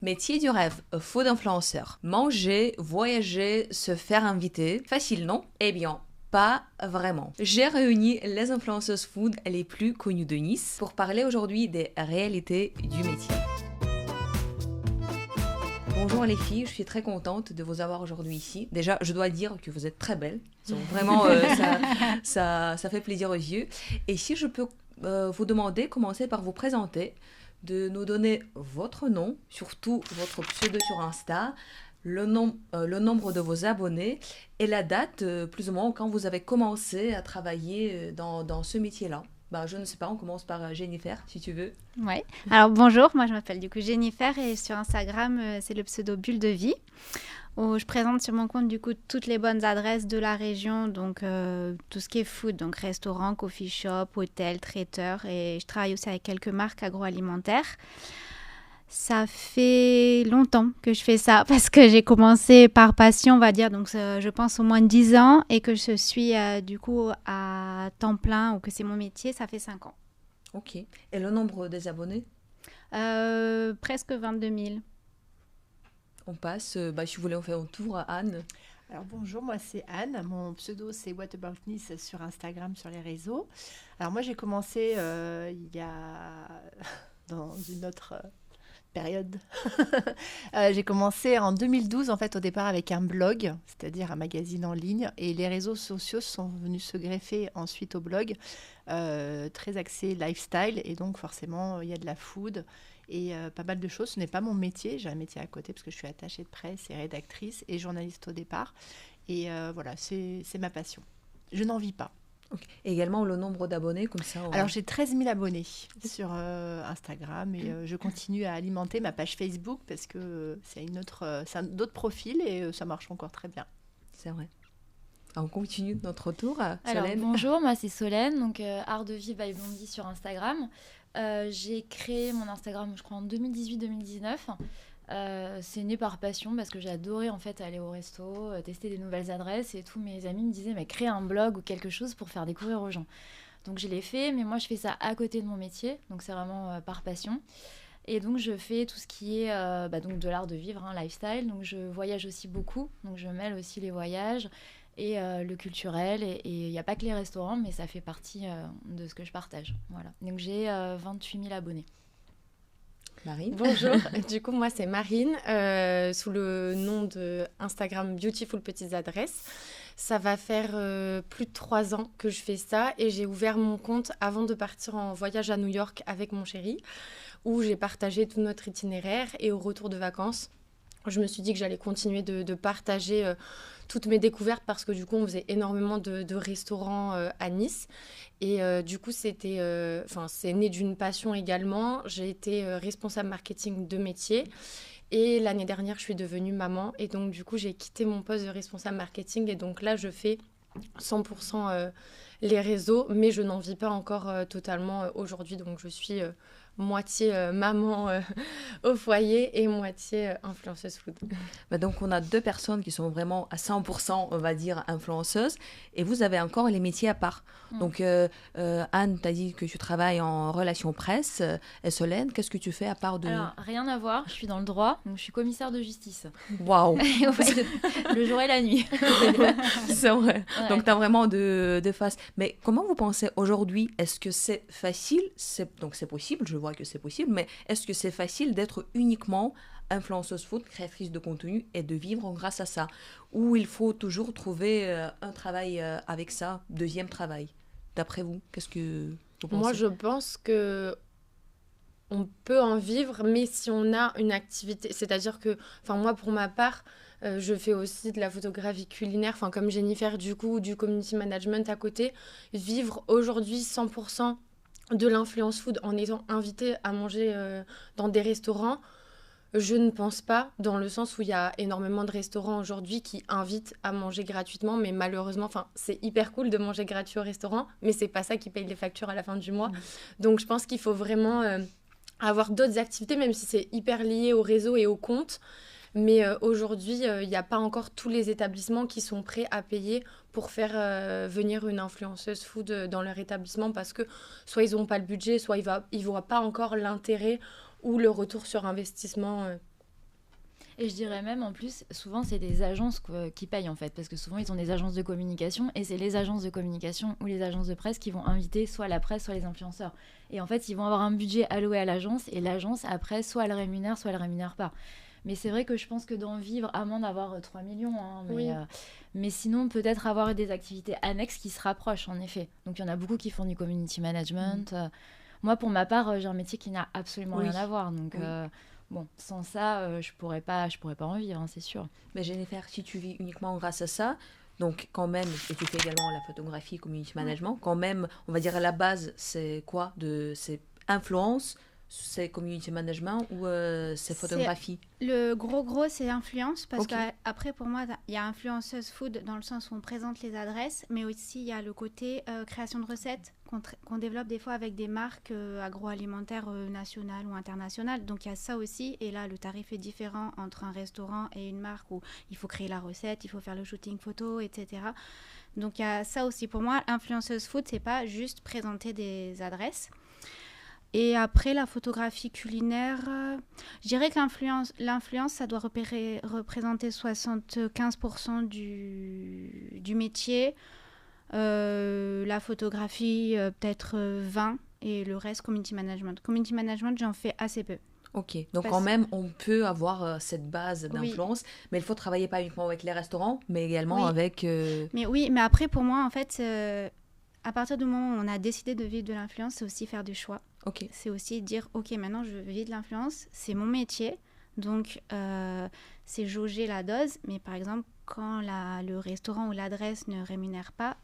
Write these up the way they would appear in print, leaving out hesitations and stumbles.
Métier du rêve, food influenceur. Manger, voyager, se faire inviter. Facile, non? Eh bien, pas vraiment. J'ai réuni les influenceuses food les plus connues de Nice pour parler aujourd'hui des réalités du métier. Bonjour les filles, je suis très contente de vous avoir aujourd'hui ici. Déjà, je dois dire que vous êtes très belles. Donc, vraiment, ça fait plaisir aux yeux. Et si je peux vous demander, commencer par vous présenter, de nous donner votre nom, surtout votre pseudo sur Insta, le nombre de vos abonnés et la date, plus ou moins, quand vous avez commencé à travailler dans ce métier-là. Bah, je ne sais pas, on commence par Jennifer, si tu veux. Ouais. Alors bonjour, moi je m'appelle du coup Jennifer et sur Instagram c'est le pseudo Bulle de Vie où je présente sur mon compte du coup toutes les bonnes adresses de la région, donc tout ce qui est food, donc restaurant, coffee shop, hôtel, traiteur, et je travaille aussi avec quelques marques agroalimentaires. Ça fait longtemps que je fais ça parce que j'ai commencé par passion, on va dire, donc je pense au moins 10 ans, et que je suis du coup à temps plein ou que c'est mon métier, ça fait 5 ans. Ok. Et le nombre des abonnés? Presque 22 000. On passe, si vous voulez, on fait un tour à Anne. Alors bonjour, moi c'est Anne, mon pseudo c'est What About Nice sur Instagram, sur les réseaux. Alors moi j'ai commencé il y a dans une autre période. J'ai commencé en 2012 en fait au départ avec un blog, c'est-à-dire un magazine en ligne, et les réseaux sociaux sont venus se greffer ensuite au blog, très axé lifestyle, et donc forcément il y a de la food et pas mal de choses. Ce n'est pas mon métier, j'ai un métier à côté parce que je suis attachée de presse et rédactrice et journaliste au départ, et voilà, c'est ma passion. Je n'en vis pas. Okay. Et également le nombre d'abonnés, comme ça. Alors j'ai 13 000 abonnés sur Instagram, et je continue à alimenter ma page Facebook parce que c'est d'autres profils et ça marche encore très bien. C'est vrai. Alors, on continue notre tour. Alors Solène. bonjour, moi c'est Solène, donc Art de Vie by Blondie sur Instagram. J'ai créé mon Instagram, je crois, en 2018-2019. C'est né par passion parce que j'ai adoré en fait aller au resto, tester des nouvelles adresses, et tous mes amis me disaient mais crée un blog ou quelque chose pour faire découvrir aux gens. Donc je l'ai fait, mais moi je fais ça à côté de mon métier, donc c'est vraiment par passion. Et donc je fais tout ce qui est donc de l'art de vivre, lifestyle. Donc je voyage aussi beaucoup, donc je mêle aussi les voyages et le culturel, et il n'y a pas que les restaurants, mais ça fait partie de ce que je partage. Voilà. Donc j'ai 28 000 abonnés. Marine. Bonjour, du coup moi c'est Marine, sous le nom de Instagram Beautiful Petites Adresses. Ça va faire plus de 3 ans que je fais ça, et j'ai ouvert mon compte avant de partir en voyage à New York avec mon chéri, où j'ai partagé tout notre itinéraire, et au retour de vacances, je me suis dit que j'allais continuer de partager toutes mes découvertes, parce que du coup on faisait énormément de restaurants à Nice, et du coup c'est né d'une passion également. J'ai été responsable marketing de métier, et l'année dernière je suis devenue maman, et donc du coup j'ai quitté mon poste de responsable marketing, et donc là je fais 100% les réseaux, mais je n'en vis pas encore totalement aujourd'hui, donc je suis moitié maman au foyer et moitié influenceuse food. Donc, on a deux personnes qui sont vraiment à 100%, on va dire, influenceuses, et vous avez encore les métiers à part. Donc, Anne, tu as dit que tu travailles en relations presse. Et Solène, qu'est-ce que tu fais à part de... Alors, rien à voir, je suis dans le droit, donc je suis commissaire de justice. Waouh. Le jour et la nuit. C'est vrai. Ouais. Donc, tu as vraiment de face. Mais comment vous pensez aujourd'hui? Est-ce que c'est facile? Donc, c'est possible, je vois que c'est possible, mais est-ce que c'est facile d'être uniquement influenceuse food, créatrice de contenu, et de vivre grâce à ça? Ou il faut toujours trouver un travail avec ça, deuxième travail? D'après vous, qu'est-ce que vous pensez? Moi, je pense que on peut en vivre, mais si on a une activité, c'est-à-dire que, moi, pour ma part, je fais aussi de la photographie culinaire, comme Jennifer, du coup, du community management à côté. Vivre aujourd'hui 100% de l'influence food en étant invitée à manger dans des restaurants, je ne pense pas, dans le sens où il y a énormément de restaurants aujourd'hui qui invitent à manger gratuitement, mais malheureusement, c'est hyper cool de manger gratuit au restaurant, mais c'est pas ça qui paye les factures à la fin du mois. Donc je pense qu'il faut vraiment avoir d'autres activités, même si c'est hyper lié au réseau et au compte. Mais aujourd'hui, il n'y a pas encore tous les établissements qui sont prêts à payer pour faire venir une influenceuse food dans leur établissement, parce que soit ils n'ont pas le budget, soit ils ne voient pas encore l'intérêt ou le retour sur investissement Et je dirais même, en plus, souvent, c'est des agences qui payent, en fait, parce que souvent, ils ont des agences de communication, et c'est les agences de communication ou les agences de presse qui vont inviter soit la presse, soit les influenceurs. Et en fait, ils vont avoir un budget alloué à l'agence, et l'agence, après, soit elle rémunère, soit elle rémunère pas. Mais c'est vrai que je pense que d'en vivre, à moins d'avoir 3 millions, hein, mais sinon, peut-être avoir des activités annexes qui se rapprochent, en effet. Donc, il y en a beaucoup qui font du community management. Moi, pour ma part, j'ai un métier qui n'a absolument rien à voir. Donc, bon, sans ça, je pourrais pas en vivre, hein, c'est sûr. Mais Jennifer, si tu vis uniquement grâce à ça, donc quand même, et tu fais également la photographie, community management, quand même, on va dire à la base, c'est quoi c'est influence, c'est community management ou c'est photographie? Le gros, c'est l'influence, parce qu'après, pour moi, il y a influenceuse food dans le sens où on présente les adresses, mais aussi il y a le côté création de recettes qu'on développe des fois avec des marques agroalimentaires nationales ou internationales. Donc il y a ça aussi, et là, le tarif est différent entre un restaurant et une marque où il faut créer la recette, il faut faire le shooting photo, etc. Donc il y a ça aussi. Pour moi, influenceuse food, c'est pas juste présenter des adresses. Et après, la photographie culinaire, je dirais que l'influence, ça doit représenter 75% du métier. La photographie, peut-être 20%, et le reste, community management. Community management, j'en fais assez peu. Ok, donc quand même, on peut avoir cette base d'influence, mais il faut travailler pas uniquement avec les restaurants, mais également avec... Mais après, pour moi, en fait, à partir du moment où on a décidé de vivre de l'influence, c'est aussi faire du choix. Okay. C'est aussi dire, ok, maintenant je vis de l'influence, c'est mon métier, donc c'est jauger la dose. Mais par exemple, quand le restaurant ou l'adresse ne rémunère pas,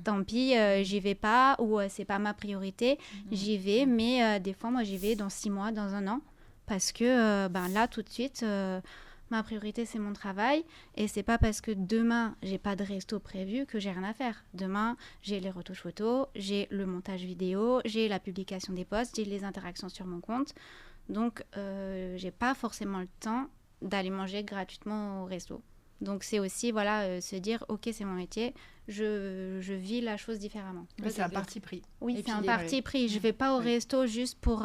tant pis, j'y vais pas, ou c'est pas ma priorité, j'y vais, mais des fois, moi j'y vais dans 6 mois, dans 1 an, parce que là, tout de suite... ma priorité, c'est mon travail, et c'est pas parce que demain, j'ai pas de resto prévu que j'ai rien à faire. Demain, j'ai les retouches photos, j'ai le montage vidéo, j'ai la publication des posts, j'ai les interactions sur mon compte. Donc, j'ai pas forcément le temps d'aller manger gratuitement au resto. Donc, c'est aussi, se dire, ok, c'est mon métier, je vis la chose différemment. Mais c'est un parti pris. Oui, c'est un parti pris. Je vais pas au resto juste pour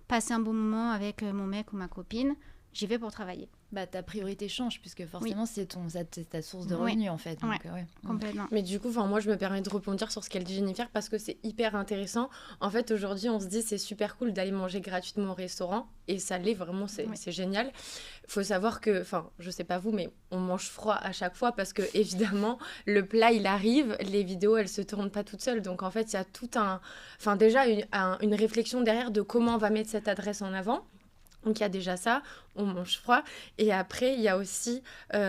passer un bon moment avec mon mec ou ma copine. J'y vais pour travailler. Ta priorité change, puisque forcément, c'est ta source de revenus, en fait. Donc, complètement. Mais du coup, moi, je me permets de rebondir sur ce qu'elle dit Jennifer, parce que c'est hyper intéressant. En fait, aujourd'hui, on se dit, c'est super cool d'aller manger gratuitement au restaurant, et ça l'est vraiment, c'est génial. Il faut savoir que, je sais pas vous, mais on mange froid à chaque fois, parce que, évidemment, le plat, il arrive, les vidéos, elles se tournent pas toutes seules. Donc, en fait, il y a tout déjà une réflexion derrière de comment on va mettre cette adresse en avant. Donc, il y a déjà ça, on mange froid. Et après, il y a aussi tout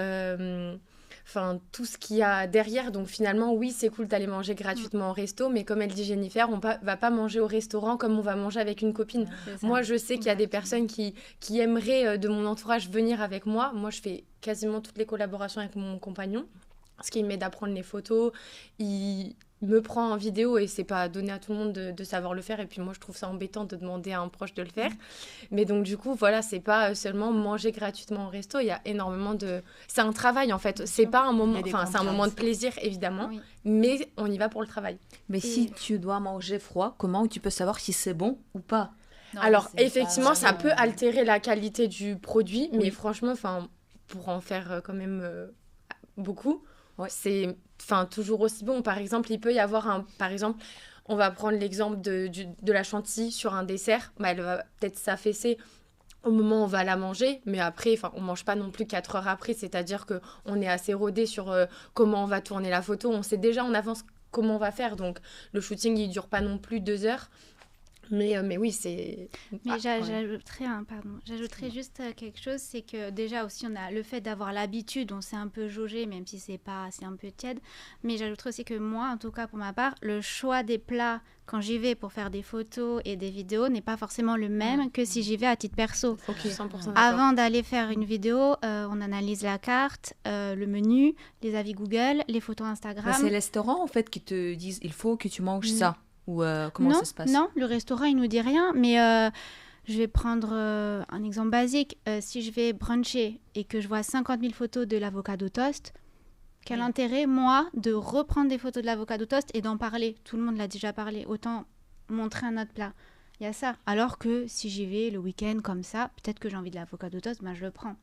ce qu'il y a derrière. Donc, finalement, oui, c'est cool d'aller manger gratuitement au resto. Mais comme elle dit Jennifer, on va pas manger au restaurant comme on va manger avec une copine. Moi, je sais qu'il y a des personnes qui aimeraient, de mon entourage, venir avec moi. Moi, je fais quasiment toutes les collaborations avec mon compagnon. Ce qui m'aide à prendre les photos. Il me prend en vidéo, et c'est pas donné à tout le monde de savoir le faire, et puis moi je trouve ça embêtant de demander à un proche de le faire. Mais donc du coup c'est pas seulement manger gratuitement au resto, il y a énormément c'est un travail en fait, c'est pas un moment, c'est un moment de plaisir évidemment, mais on y va pour le travail. Mais si tu dois manger froid, comment tu peux savoir si c'est bon ou pas? Alors effectivement ça peut altérer la qualité du produit, mais franchement pour en faire quand même beaucoup, c'est toujours aussi bon. Par exemple, il peut y avoir on va prendre l'exemple de la chantilly sur un dessert. Elle va peut-être s'affaisser au moment où on va la manger, mais après, on mange pas non plus 4 heures après, c'est-à-dire qu'on est assez rodé sur comment on va tourner la photo. On sait déjà en avance comment on va faire, donc le shooting, il dure pas non plus 2 heures. Mais oui, c'est... Mais j'ajouterais juste quelque chose, c'est que déjà aussi, on a le fait d'avoir l'habitude, on s'est un peu jaugé, même si c'est un peu tiède. Mais j'ajouterais aussi que moi, en tout cas pour ma part, le choix des plats, quand j'y vais pour faire des photos et des vidéos, n'est pas forcément le même que si j'y vais à titre perso. 100% Avant d'aller faire une vidéo, on analyse la carte, le menu, les avis Google, les photos Instagram. C'est les restaurants, en fait, qui te disent « il faut que tu manges ça ». Ou comment ça se passe? Non, le restaurant, il nous dit rien, mais je vais prendre un exemple basique. Si je vais bruncher et que je vois 50 000 photos de l'avocado toast, quel intérêt, moi, de reprendre des photos de l'avocado toast et d'en parler? Tout le monde l'a déjà parlé. Autant montrer un autre plat. Il y a ça. Alors que si j'y vais le week-end comme ça, peut-être que j'ai envie de l'avocado toast, je le prends.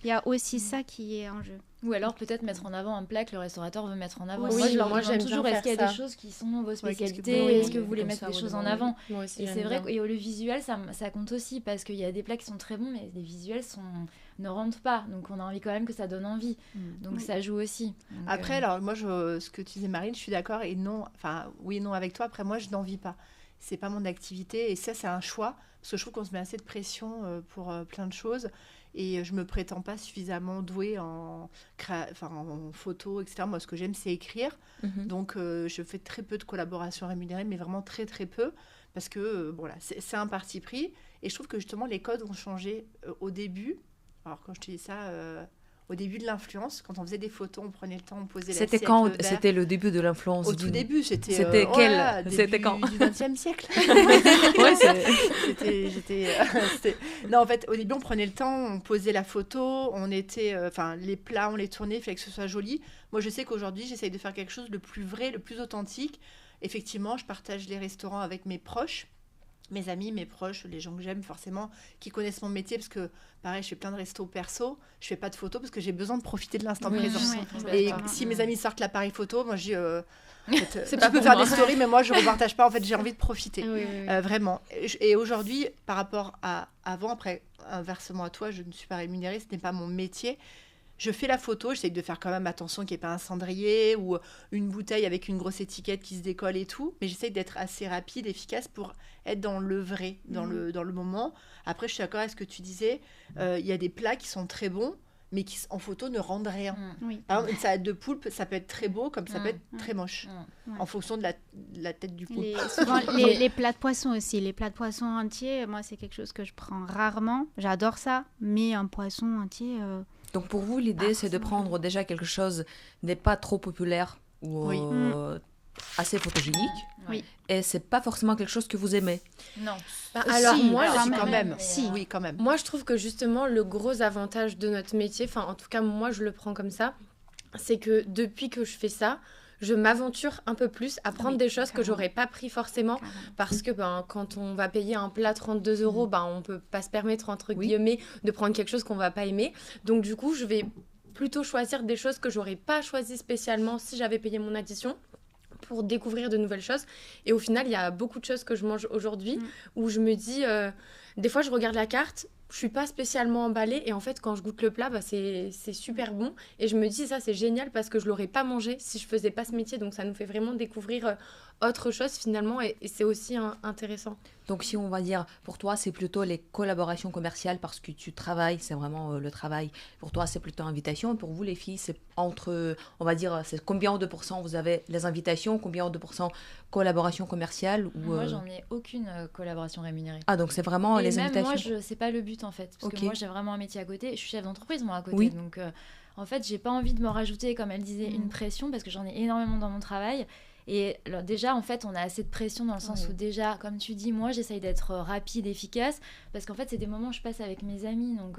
Il y a aussi ça qui est en jeu. Ou alors peut-être mettre en avant un plat que le restaurateur veut mettre en avant. Oui, moi, je leur moi, demande j'aime toujours, bien est-ce qu'il y a faire des ça. choses qui sont vos qu'est-ce que spécialités, vous- est-ce que vous oui, voulez comme mettre ça, des vous choses en demandez. avant. Moi aussi, Et j'aime c'est vrai bien. et le visuel, ça compte aussi, parce qu'il y a des plats qui sont très bons, mais les visuels ne rendent pas. Donc on a envie quand même que ça donne envie. Donc Oui. ça joue aussi. Donc, Après, alors moi, ce que tu disais, Marine, je suis d'accord et non, enfin oui et non avec toi. Après, moi, je n'en vis pas. C'est pas mon activité et ça, c'est un choix parce que je trouve qu'on se met assez de pression pour plein de choses et je me prétends pas suffisamment douée en photo, etc. Moi, ce que j'aime, c'est écrire. Mhm. Donc, je fais très peu de collaborations rémunérées, mais vraiment très très peu parce que voilà, c'est un parti pris et je trouve que justement les codes ont changé au début. Alors quand je te dis ça. Au début de l'influence, quand on faisait des photos, on prenait le temps, on posait C'était l'assiette, quand le verre. C'était le début de l'influence Au tout début, c'était... C'était quel C'était quand Du XXe siècle. Ouais, c'est- Non, en fait, au début, on prenait le temps, on posait la photo, on était... Enfin, les plats, on les tournait, il fallait que ce soit joli. Moi, je sais qu'aujourd'hui, j'essaye de faire quelque chose le plus vrai, le plus authentique. Effectivement, je partage les restaurants avec mes proches. Mes amis, mes proches, les gens que j'aime forcément, qui connaissent mon métier, parce que pareil, je fais plein de restos perso, je fais pas de photos parce que j'ai besoin de profiter de l'instant Oui, présent. Ouais, Et d'accord. si mes amis sortent l'appareil photo, moi je dis, en fait, C'est tu pas peux pour faire moi. des stories, mais moi je ne repartage pas, en fait j'ai envie de profiter. Oui, oui, oui. Vraiment. Et aujourd'hui, par rapport à avant, après, inversement à toi, je ne suis pas rémunérée, ce n'est pas mon métier. Je fais la photo, j'essaye de faire quand même attention qu'il n'y ait pas un cendrier ou une bouteille avec une grosse étiquette qui se décolle et tout. Mais j'essaye d'être assez rapide, efficace pour être dans le vrai, dans le moment. Après, je suis d'accord avec ce que tu disais. Il y a des plats qui sont très bons, mais qui en photo ne rendent rien. Oui. Par exemple, une salade de poulpe, ça peut être très beau comme ça peut être Mm. très moche. Ouais. En fonction de la tête du poulpe. Souvent, les plats de poisson aussi. Les plats de poisson entiers, moi, c'est quelque chose que je prends rarement. J'adore ça, mais un poisson entier... Donc pour vous, l'idée, c'est de forcément. prendre déjà quelque chose n'est pas trop populaire ou Oui. assez photogénique. Oui. Et c'est pas forcément quelque chose que vous aimez. Non. Alors Si, moi, quand Si, même. quand même. Si. Oui, quand même. Moi, je trouve que justement, le gros avantage de notre métier, enfin, en tout cas, moi, je le prends comme ça, c'est que depuis que je fais ça, je m'aventure un peu plus à prendre Oui, des choses que carrément. j'aurais pas pris forcément parce que quand on va payer un plat 32 €, on peut pas se permettre, entre Oui. guillemets, de prendre quelque chose qu'on va pas aimer. Donc, du coup, je vais plutôt choisir des choses que j'aurais pas choisies spécialement si j'avais payé mon addition pour découvrir de nouvelles choses. Et au final, il y a beaucoup de choses que je mange aujourd'hui où je me dis, des fois, je regarde la carte, je suis pas spécialement emballée et en fait, quand je goûte le plat, c'est super bon. Et je me dis, ça, c'est génial parce que je l'aurais pas mangé si je faisais pas ce métier. Donc, ça nous fait vraiment découvrir autre chose finalement et c'est aussi intéressant. Donc si on va dire, pour toi, c'est plutôt les collaborations commerciales parce que tu travailles, c'est vraiment le travail. Pour toi, c'est plutôt invitation. Pour vous, les filles, c'est entre, on va dire, c'est combien de pourcents vous avez les invitations, combien de pourcents collaboration commerciale ou, Moi, j'en ai aucune collaboration rémunérée. Ah, donc c'est vraiment Et les même invitations. moi, c'est pas le but en fait. Parce Ok. que moi, j'ai vraiment un métier à côté. Je suis chef d'entreprise, moi, à côté. Oui. Donc, en fait, j'ai pas envie de me rajouter, comme elle disait, une pression parce que j'en ai énormément dans mon travail. Et alors, déjà, en fait, on a assez de pression dans le sens où, déjà, comme tu dis, moi, j'essaye d'être rapide, efficace. Parce qu'en fait, c'est des moments que je passe avec mes amis. Donc,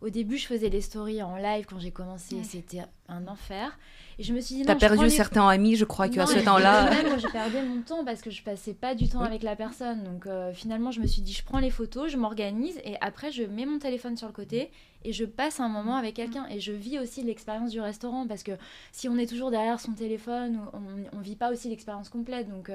au début, je faisais les stories en live quand j'ai commencé. C'était un enfer. Et je me suis dit, non, T'as je prends perdu les certains amis, je crois qu'à non, ce et temps-là. même, moi, je perdais mon temps parce que je passais pas du temps Oui. avec la personne. Donc finalement, je me suis dit, je prends les photos, je m'organise et après, je mets mon téléphone sur le côté et je passe un moment avec quelqu'un. Et je vis aussi l'expérience du restaurant parce que si on est toujours derrière son téléphone, on vit pas aussi l'expérience complète. Donc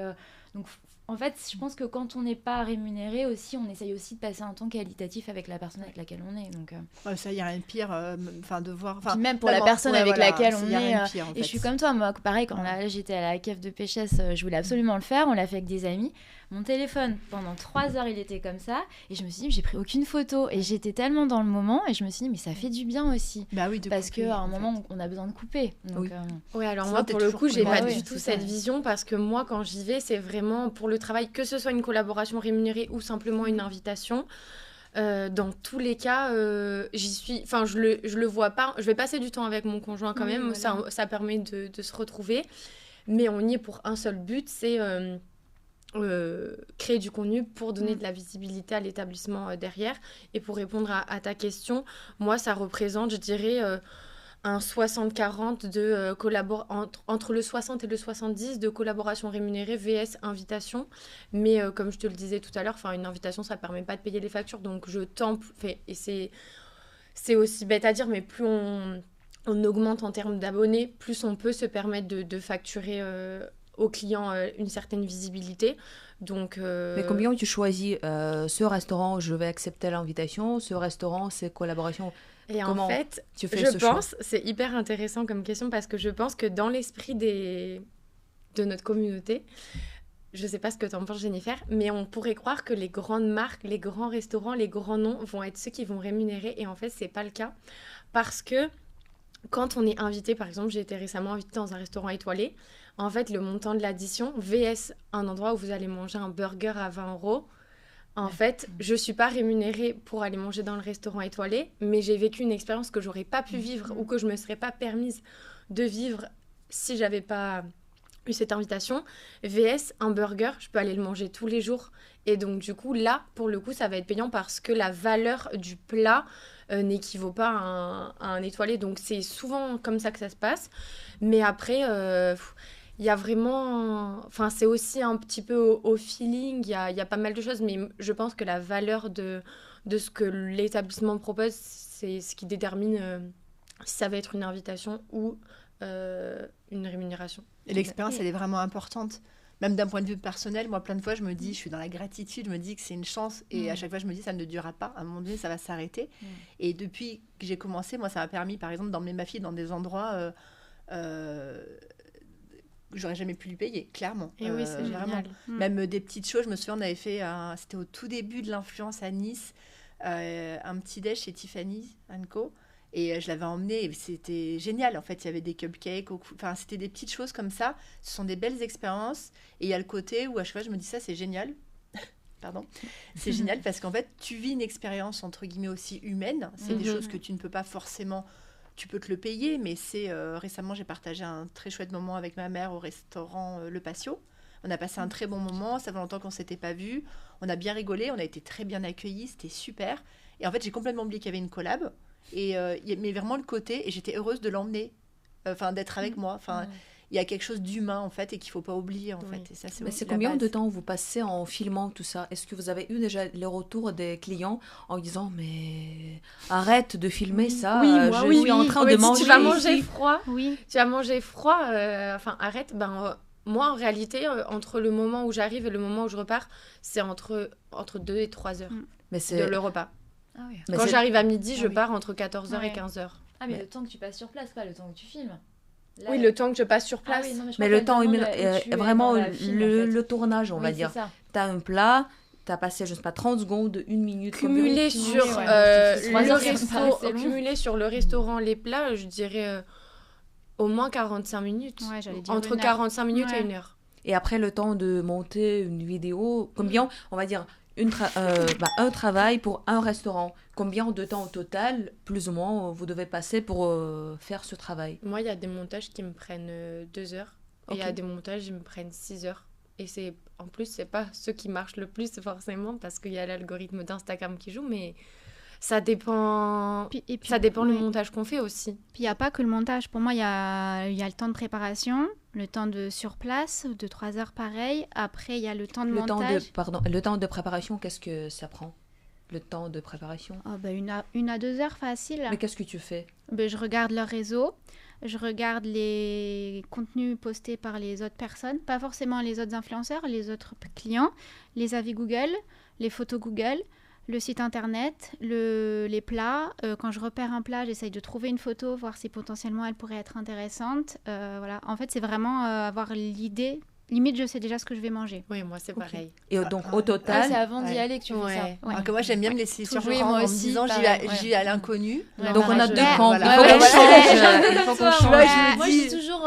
en fait, je pense que quand on n'est pas rémunéré aussi, on essaye aussi de passer un temps qualitatif avec la personne avec laquelle on est. Donc, Ouais, ça, il n'y a rien de pire, de voir... puis même pour la vraiment, personne ouais, avec voilà, laquelle il on y a est. rien de pire, en Et fait. je suis comme toi, moi, pareil, quand là, j'étais à la cave de Péchesse, je voulais absolument le faire. On l'a fait avec des amis. Mon téléphone, pendant 3 heures, il était comme ça. Et je me suis dit, j'ai pris aucune photo. Et j'étais tellement dans le moment. Et je me suis dit, mais ça fait du bien aussi. Bah oui, de Parce couper, qu'à un en fait. moment, on a besoin de couper. Donc, Oui. Ouais, alors Sinon, moi, t'es pour le toujours coup, j'ai collé. pas Ouais, du ouais, tout c'est cette ça. vision parce que moi, quand j'y vais, c'est vraiment pour le travail, que ce soit une collaboration rémunérée ou simplement une invitation. Dans tous les cas, j'y suis. Enfin, je le vois pas. Je vais passer du temps avec mon conjoint quand Oui, même. voilà. Ça permet de se retrouver. Mais on y est pour un seul but, c'est créer du contenu pour donner de la visibilité à l'établissement derrière. Et pour répondre à ta question, moi, ça représente, je dirais, un 60-40 de entre le 60 et le 70 de collaboration rémunérée vs invitation. Mais comme je te le disais tout à l'heure, une invitation, ça ne permet pas de payer les factures. Donc, je tends... Et c'est aussi bête à dire, mais plus on augmente en termes d'abonnés, plus on peut se permettre de facturer aux clients une certaine visibilité. Donc, Mais combien tu choisis ce restaurant, je vais accepter l'invitation, ce restaurant, c'est collaboration. Et Comment en fait, tu fais je ce choix? pense, c'est hyper intéressant comme question parce que je pense que dans l'esprit de notre communauté, je sais pas ce que tu en penses, Jennifer, mais on pourrait croire que les grandes marques, les grands restaurants, les grands noms vont être ceux qui vont rémunérer. Et en fait, c'est pas le cas. Parce que quand on est invité, par exemple, j'ai été récemment invitée dans un restaurant étoilé, en fait, le montant de l'addition, VS un endroit où vous allez manger un burger à 20 €, en fait, je suis pas rémunérée pour aller manger dans le restaurant étoilé, mais j'ai vécu une expérience que j'aurais pas pu vivre ou que je me serais pas permise de vivre si j'avais pas eu cette invitation. VS, un burger, je peux aller le manger tous les jours. Et donc, du coup, là, pour le coup, ça va être payant parce que la valeur du plat n'équivaut pas à un étoilé. Donc, c'est souvent comme ça que ça se passe. Mais après, il y a vraiment... c'est aussi un petit peu au feeling. Il y a pas mal de choses. Mais je pense que la valeur de ce que l'établissement propose, c'est ce qui détermine si ça va être une invitation ou une rémunération. Et l'expérience, elle est vraiment importante. Même d'un point de vue personnel, moi, plein de fois, je me dis, je suis dans la gratitude, je me dis que c'est une chance. Et à chaque fois, je me dis, ça ne durera pas. À un moment donné, ça va s'arrêter. Et depuis que j'ai commencé, moi, ça m'a permis, par exemple, d'emmener ma fille dans des endroits que j'aurais jamais pu lui payer, clairement. Et oui, c'est vraiment. génial. Même des petites choses. Je me souviens, on avait fait, c'était au tout début de l'influence à Nice, un petit déj chez Tiffany & Co. Et je l'avais emmené et c'était génial. En fait, il y avait des cupcakes. C'était des petites choses comme ça. Ce sont des belles expériences. Et il y a le côté où à chaque fois, je me dis ça, c'est génial. Pardon. C'est génial parce qu'en fait, tu vis une expérience, entre guillemets, aussi humaine. C'est des choses que tu ne peux pas forcément... Tu peux te le payer, mais récemment, j'ai partagé un très chouette moment avec ma mère au restaurant Le Patio. On a passé un très bon moment. Ça fait longtemps qu'on ne s'était pas vus. On a bien rigolé. On a été très bien accueillis. C'était super. Et en fait, j'ai complètement oublié qu'il y avait une collab. Mais vraiment le côté, et j'étais heureuse de l'emmener, d'être avec moi. Il y a quelque chose d'humain en fait et qu'il faut pas oublier en fait. Et ça, Mais c'est combien de temps vous passez en filmant tout ça? Est-ce que vous avez eu déjà les retours des clients en disant mais arrête de filmer ça, je suis en train de manger. Si tu vas manger froid, Oui. tu vas manger froid, arrête. Moi en réalité, entre le moment où j'arrive et le moment où je repars, c'est entre 2 et 3 heures Mais de le repas. Ah oui. Quand j'arrive à midi, je pars entre 14h et 15h. Ah, mais le temps que tu passes sur place, pas le temps que tu filmes. Là, Oui, le temps que je passe sur place. Mais le temps vraiment le tournage, on va dire. Tu as un plat, tu as passé, je sais pas, 30 secondes, 1 minute. Cumulé sur le restaurant, les plats, je dirais au moins 45 minutes. Ouais, j'allais dire entre 45 minutes et 1 heure. Et après, le temps de monter une vidéo, combien, on va dire, un travail pour un restaurant, combien de temps au total, plus ou moins, vous devez passer pour faire ce travail? Moi, il y a des montages qui me prennent 2 heures. Et il y a des montages qui me prennent 6 heures. Et en plus, c'est pas ceux qui marchent le plus forcément parce qu'il y a l'algorithme d'Instagram qui joue, mais ça dépend. Ça dépend le montage qu'on fait aussi. Puis il n'y a pas que le montage. Pour moi, il y a le temps de préparation, le temps de sur place, de 3 heures pareil. Après, il y a le temps de montage. Le temps de préparation, qu'est-ce que ça prend? Le temps de préparation? Une à 2 heures facile. Mais qu'est-ce que tu fais? Je regarde leur réseau. Je regarde les contenus postés par les autres personnes, pas forcément les autres influenceurs, les autres clients, les avis Google, les photos Google, le site internet, les plats. Quand je repère un plat, j'essaye de trouver une photo, voir si potentiellement elle pourrait être intéressante. Voilà. En fait, c'est vraiment avoir l'idée. Limite, je sais déjà ce que je vais manger. Oui, moi, c'est pareil. Et donc, au total... c'est avant d'y aller que tu fais ça. Ouais. Alors que moi, j'aime bien me laisser surprendre moi en me aussi, disant, j'y vais à l'inconnu. Donc, on a deux camps. Voilà. Il faut qu'on change. Moi, je dis toujours,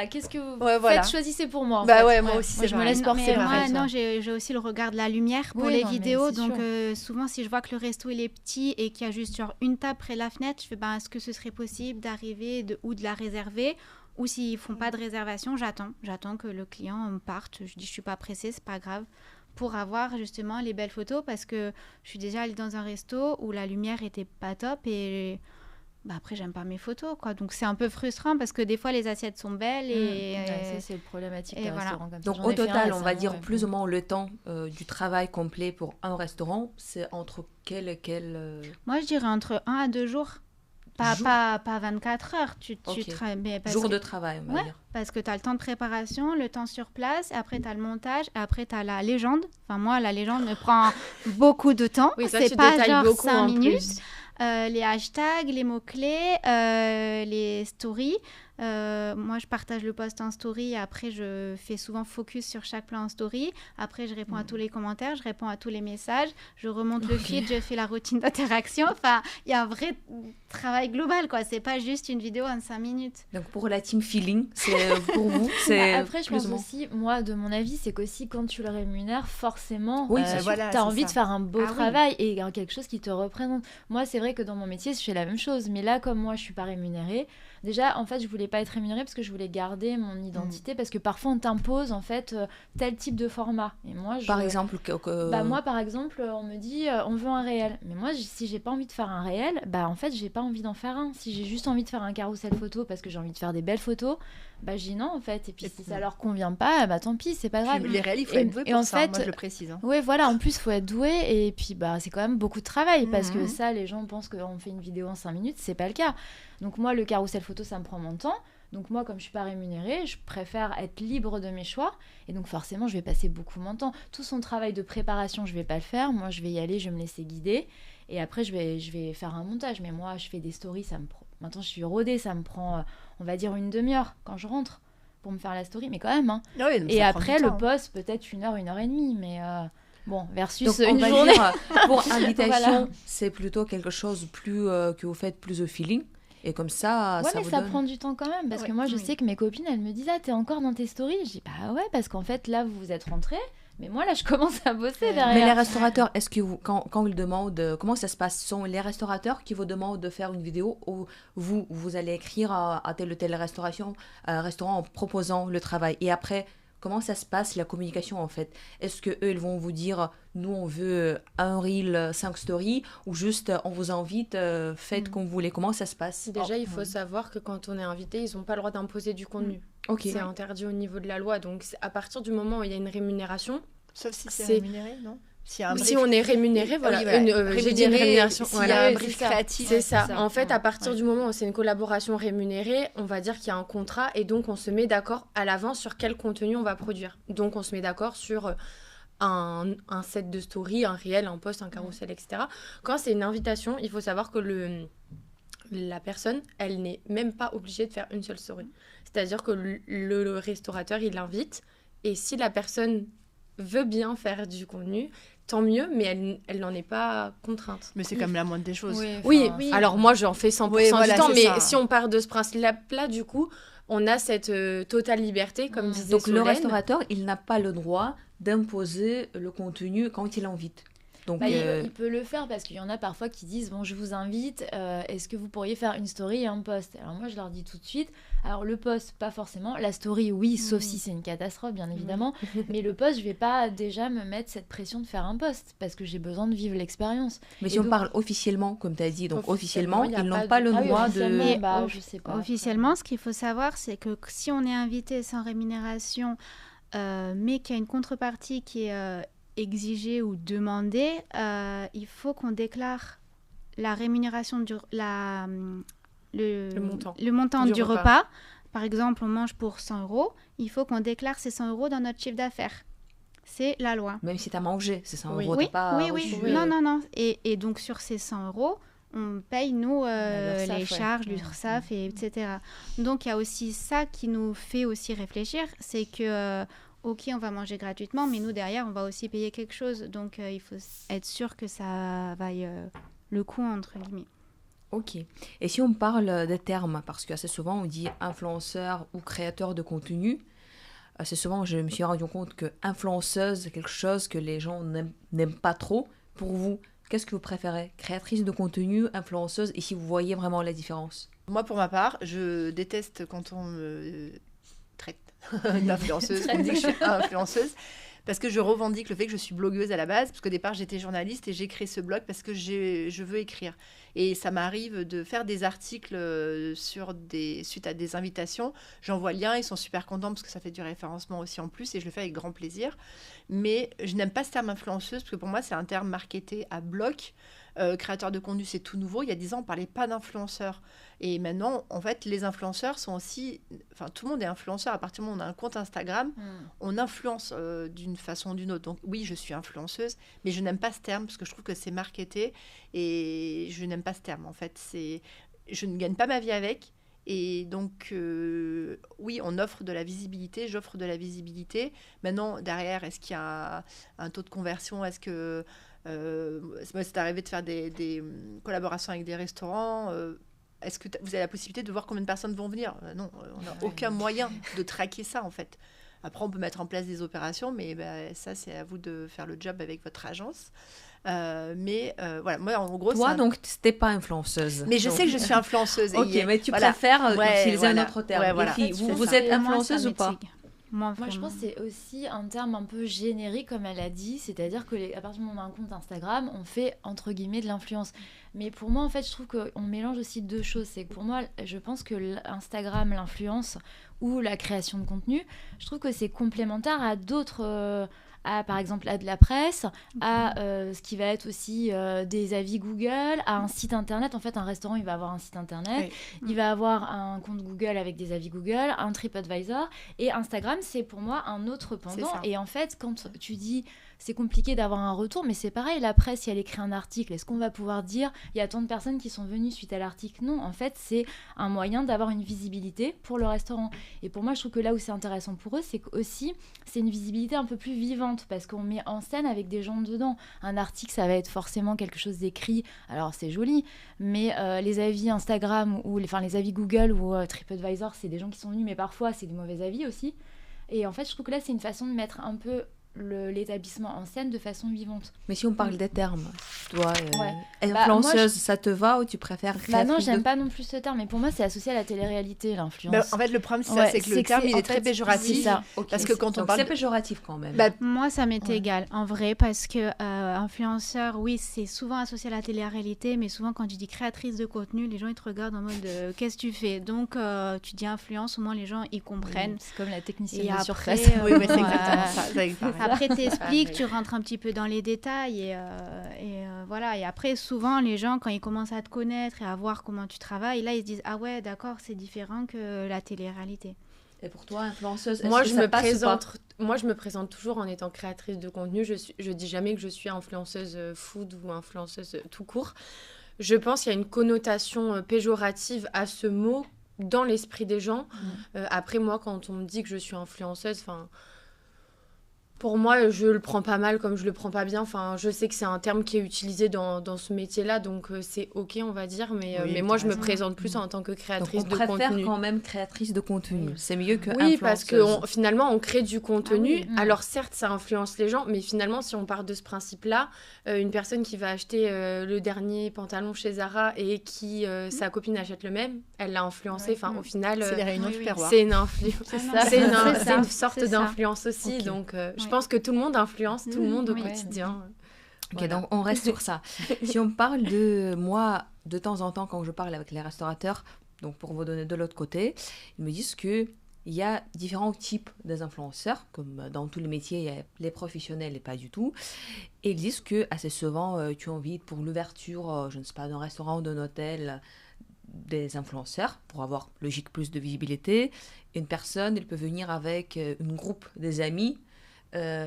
qu'est-ce que vous faites, choisissez pour moi. Moi aussi, moi, je me laisse porter. Moi, j'ai aussi le regard de la lumière pour les vidéos. Donc, souvent, si je vois que le resto, il est petit et qu'il y a juste genre une table près de la fenêtre, je fais, est-ce que ce serait possible d'arriver ou de la réserver? Ou s'ils font pas de réservation, j'attends que le client parte. Je dis, je suis pas pressée, c'est pas grave, pour avoir justement les belles photos parce que je suis déjà allée dans un resto où la lumière était pas top et après, j'aime pas mes photos, quoi. Donc, c'est un peu frustrant parce que des fois, les assiettes sont belles et... Ça, c'est le problématique et des voilà. restaurants comme ça. Donc J'en au ai fait un total, on va récemment, dire ouais. plus ou moins le temps du travail complet pour un restaurant, c'est entre quel et quel Moi, je dirais entre 1 à 2 jours. Pas, Jour. pas 24 heures. Ok. Mais parce jours que- de travail, on va Ouais. dire. Parce que tu as le temps de préparation, le temps sur place, après tu as le montage, et après tu as la légende. Enfin, moi, la légende me prend beaucoup de temps. Oui, ça, c'est tu pas détailles genre beaucoup 5 en minutes. plus. Les hashtags, les mots-clés, les stories. Moi, je partage le post en story et après, je fais souvent focus sur chaque plan en story. Après, je réponds à tous les commentaires, je réponds à tous les messages, je remonte le feed, je fais la routine d'interaction. Enfin, il y a un vrai travail global, quoi. C'est pas juste une vidéo en 5 minutes. Donc pour la team feeling, c'est pour vous, c'est Après, je plus pense ou moins. aussi, moi, de mon avis, c'est qu'aussi quand tu le rémunères, forcément, Oui, c'est sûr. Voilà, tu as c'est envie ça. de faire un beau Ah oui. travail et quelque chose qui te représente. Moi, c'est vrai que dans mon métier, je fais la même chose. Mais là, comme moi, je suis pas rémunérée, déjà, en fait, je voulais pas être rémunérée parce que je voulais garder mon identité. Parce que parfois, on t'impose, en fait, tel type de format. Et moi, Par exemple, Bah moi par exemple on me dit on veut un réel mais moi si j'ai pas envie de faire un réel bah en fait j'ai pas envie d'en faire un. Si j'ai juste envie de faire un carrousel photo parce que j'ai envie de faire des belles photos bah je dis non en fait et puis si ça leur convient pas bah tant pis c'est pas grave. Puis les réels, il faut Et- être doué et pour en ça, fait, moi je le précise. Hein. Ouais voilà en plus faut être doué et puis bah c'est quand même beaucoup de travail parce que Mhm. ça les gens pensent qu'on fait une vidéo en 5 minutes c'est pas le cas. Donc moi le carrousel photo ça me prend mon temps. Donc moi, comme je suis pas rémunérée, je préfère être libre de mes choix. Et donc forcément, je vais passer beaucoup mon temps. Tout son travail de préparation, je vais pas le faire. Moi, je vais y aller, je vais me laisser guider. Et après, je vais faire un montage. Mais moi, je fais des stories, ça me prend... Maintenant, je suis rodée, ça me prend, on va dire, une demi-heure quand je rentre pour me faire la story. Mais quand même, hein. Ah oui, donc Et ça prend après, du le temps. post, peut-être 1 heure et demie. Mais bon, versus Donc on une va journée. dire, pour invitation, Voilà. c'est plutôt quelque chose plus que vous faites plus au feeling. Et comme ça, Ouais, ça mais vous ça donne... prend du temps quand même. Parce que moi, je oui. sais que mes copines, elles me disent ah, t'es encore dans tes stories. Je dis bah ouais, parce qu'en fait, là, vous vous êtes rentrés. Mais moi, là, je commence à bosser derrière. Mais les restaurateurs, est-ce que vous, quand ils demandent, comment ça se passe? Ce sont les restaurateurs qui vous demandent de faire une vidéo ou vous allez écrire à telle ou telle restauration, restaurant en proposant le travail. Et après, comment ça se passe la communication en fait? Est-ce que eux ils vont vous dire, nous on veut un reel, 5 stories, ou juste on vous invite, faites comme vous voulez? Comment ça se passe? Déjà, il faut savoir que quand on est invité, ils n'ont pas le droit d'imposer du contenu. Ok. C'est interdit au niveau de la loi. Donc, à partir du moment où il y a une rémunération, Sauf si c'est c'est- rémunéré, non? S'il y a un si brief- on est rémunéré, voilà, Oui, voilà. j'ai dit une rémunération. S'il Voilà. y a un Oui, brief c'est ça. créatif. C'est ça. c'est ça. En fait, à partir Ouais. du moment où c'est une collaboration rémunérée, on va dire qu'il y a un contrat et donc on se met d'accord à l'avance sur quel contenu on va produire. Donc on se met d'accord sur un set de story, un réel, un post, un carrousel, etc. Quand c'est une invitation, il faut savoir que la personne, elle n'est même pas obligée de faire une seule story. C'est-à-dire que le restaurateur, il l'invite et si la personne veut bien faire du contenu, tant mieux, mais elle n'en est pas contrainte. Mais c'est comme la moindre des choses. Oui, enfin, oui. alors moi j'en fais 100% Oui, voilà, du temps, c'est mais ça. si on part de ce principe-là, du coup, on a cette totale liberté, comme disait Donc le Solène. restaurateur, il n'a pas le droit d'imposer le contenu quand il invite. Donc, Bah, il peut le faire parce qu'il y en a parfois qui disent bon je vous invite est-ce que vous pourriez faire une story et un post. Alors moi je leur dis tout de suite alors le post pas forcément, la story oui sauf si c'est une catastrophe bien évidemment mais le post je vais pas déjà me mettre cette pression de faire un post parce que j'ai besoin de vivre l'expérience. mais et si on donc- parle officiellement, comme tu as dit, donc officiellement, Officiellement, il y a ils n'ont pas pas de- le Ah oui, droit officiellement, de... bah, je sais pas. Officiellement, ce qu'il faut savoir, c'est que si on est invité sans rémunération, mais qu'il y a une contrepartie qui est exigée ou demandée, il faut qu'on déclare la rémunération le montant Du du repas. repas. Par exemple, on mange pour 100 €, il faut qu'on déclare ces 100 € dans notre chiffre d'affaires. C'est la loi. Même si tu as mangé, c'est 100 Oui. euros, Oui, t'as pas oui, reçu, oui. Non. Et donc, sur ces 100 €, on paye, nous, l'URSSAF, les ouais. charges, l'URSSAF, etc. Donc, il y a aussi ça qui nous fait aussi réfléchir, c'est que, OK, on va manger gratuitement, mais nous, derrière, on va aussi payer quelque chose. Donc, il faut être sûr que ça vaille le coup, entre guillemets. Ok. Et si on parle des termes, parce qu'assez souvent on dit influenceur ou créateur de contenu, assez souvent je me suis rendu compte que influenceuse, c'est quelque chose que les gens n'aiment pas trop. Pour vous, qu'est-ce que vous préférez? Créatrice de contenu, influenceuse, et si vous voyez vraiment la différence? Moi, pour ma part, je déteste quand on me traite d'influenceuse, on me dit que je suis influenceuse, parce que je revendique le fait que je suis blogueuse à la base, parce qu'au départ, j'étais journaliste et j'ai créé ce blog parce que je veux écrire. Et ça m'arrive de faire des articles suite à des invitations. J'envoie le lien, ils sont super contents parce que ça fait du référencement aussi en plus et je le fais avec grand plaisir. Mais je n'aime pas ce terme influenceuse parce que pour moi, c'est un terme marketé à bloc. Créateur de contenu, c'est tout nouveau. Il y a 10 ans, on ne parlait pas d'influenceurs. Et maintenant, en fait, les influenceurs sont aussi... Enfin, tout le monde est influenceur. À partir du moment où on a un compte Instagram, on influence d'une façon ou d'une autre. Donc oui, je suis influenceuse, mais je n'aime pas ce terme parce que je trouve que c'est marketé. Et je n'aime pas ce terme, en fait. Je ne gagne pas ma vie avec. Et donc, oui, on offre de la visibilité, j'offre de la visibilité. Maintenant, derrière, est-ce qu'il y a un taux de conversion? Est-ce que... moi, c'est arrivé de faire des collaborations avec des restaurants. Est-ce que vous avez la possibilité de voir combien de personnes vont venir? Non, on n'a aucun moyen de traquer ça, en fait. Après, on peut mettre en place des opérations, mais ça, c'est à vous de faire le job avec votre agence. Voilà, moi, en gros... Toi, donc, t'es pas influenceuse. Mais je sais que je suis influenceuse. Ok, mais tu préfères utiliser un autre terme. Ouais, voilà. Les filles, vous êtes influenceuse ou pas? Moi, je pense que c'est aussi un terme un peu générique, comme elle a dit, c'est-à-dire qu'à partir du moment où on a un compte Instagram, on fait, entre guillemets, de l'influence. Mais pour moi, en fait, je trouve qu'on mélange aussi deux choses. C'est que pour moi, je pense que Instagram, l'influence ou la création de contenu, je trouve que c'est complémentaire à d'autres... par exemple à de la presse, à ce qui va être aussi des avis Google, à un site internet. En fait, un restaurant, il va avoir un site internet, il va avoir un compte Google avec des avis Google, un TripAdvisor, et Instagram, c'est pour moi un autre pendant. Et en fait, quand tu dis c'est compliqué d'avoir un retour, mais c'est pareil, la presse, si elle écrit un article, est-ce qu'on va pouvoir dire il y a tant de personnes qui sont venues suite à l'article? Non, en fait, c'est un moyen d'avoir une visibilité pour le restaurant. Et pour moi, je trouve que là où c'est intéressant pour eux, c'est qu'aussi, c'est une visibilité un peu plus vivante, parce qu'on met en scène avec des gens dedans. Un article, ça va être forcément quelque chose d'écrit, alors c'est joli, mais les avis Instagram, ou les avis Google ou TripAdvisor, c'est des gens qui sont venus, mais parfois, c'est des mauvais avis aussi. Et en fait, je trouve que là, c'est une façon de mettre un peu l'établissement en scène de façon vivante. Mais si on parle des termes, toi, influenceuse, ça te va ou tu préfères non, j'aime pas non plus ce terme, mais pour moi c'est associé à la télé-réalité, l'influence. En fait, le problème c'est que le terme il est très péjoratif. Parce que quand on parle, c'est péjoratif quand même. Moi ça m'est égal en vrai, parce que influenceur, oui, c'est souvent associé à la télé-réalité, mais souvent quand tu dis créatrice de contenu, les gens ils te regardent en mode qu'est-ce que tu fais? Donc tu dis influence, au moins les gens ils comprennent. C'est comme la technicienne de surface. Oui, c'est exactement ça. Après, t'expliques, tu rentres un petit peu dans les détails et voilà. Et après, souvent, les gens, quand ils commencent à te connaître et à voir comment tu travailles, là, ils se disent « Ah ouais, d'accord, c'est différent que la télé-réalité. » Et pour toi, influenceuse, moi, je me présente toujours en étant créatrice de contenu. Je dis jamais que je suis influenceuse food ou influenceuse tout court. Je pense qu'il y a une connotation péjorative à ce mot dans l'esprit des gens. Après, moi, quand on me dit que je suis influenceuse, pour moi, je le prends pas mal comme je le prends pas bien. Enfin, je sais que c'est un terme qui est utilisé dans ce métier-là, donc c'est ok, on va dire. Mais moi, je me présente plus en tant que créatrice de contenu. On préfère quand même créatrice de contenu. C'est mieux que influenceuse. Oui, parce que finalement, on crée du contenu. Alors certes, ça influence les gens, mais finalement, si on part de ce principe-là, une personne qui va acheter le dernier pantalon chez Zara et qui sa copine achète le même, elle l'a influencé. Enfin, au final, c'est les réunions du perroir. C'est une influence. C'est une sorte d'influence aussi. Donc je pense que tout le monde influence tout le monde au quotidien. Ok, donc on reste sur ça. Si on parle de moi, de temps en temps, quand je parle avec les restaurateurs, donc pour vous donner de l'autre côté, ils me disent qu'il y a différents types d'influenceurs, comme dans tous les métiers, il y a les professionnels et pas du tout. Et ils disent que assez souvent, tu invites pour l'ouverture, je ne sais pas, d'un restaurant ou d'un hôtel, des influenceurs pour avoir logique plus de visibilité. Une personne, elle peut venir avec un groupe des amis,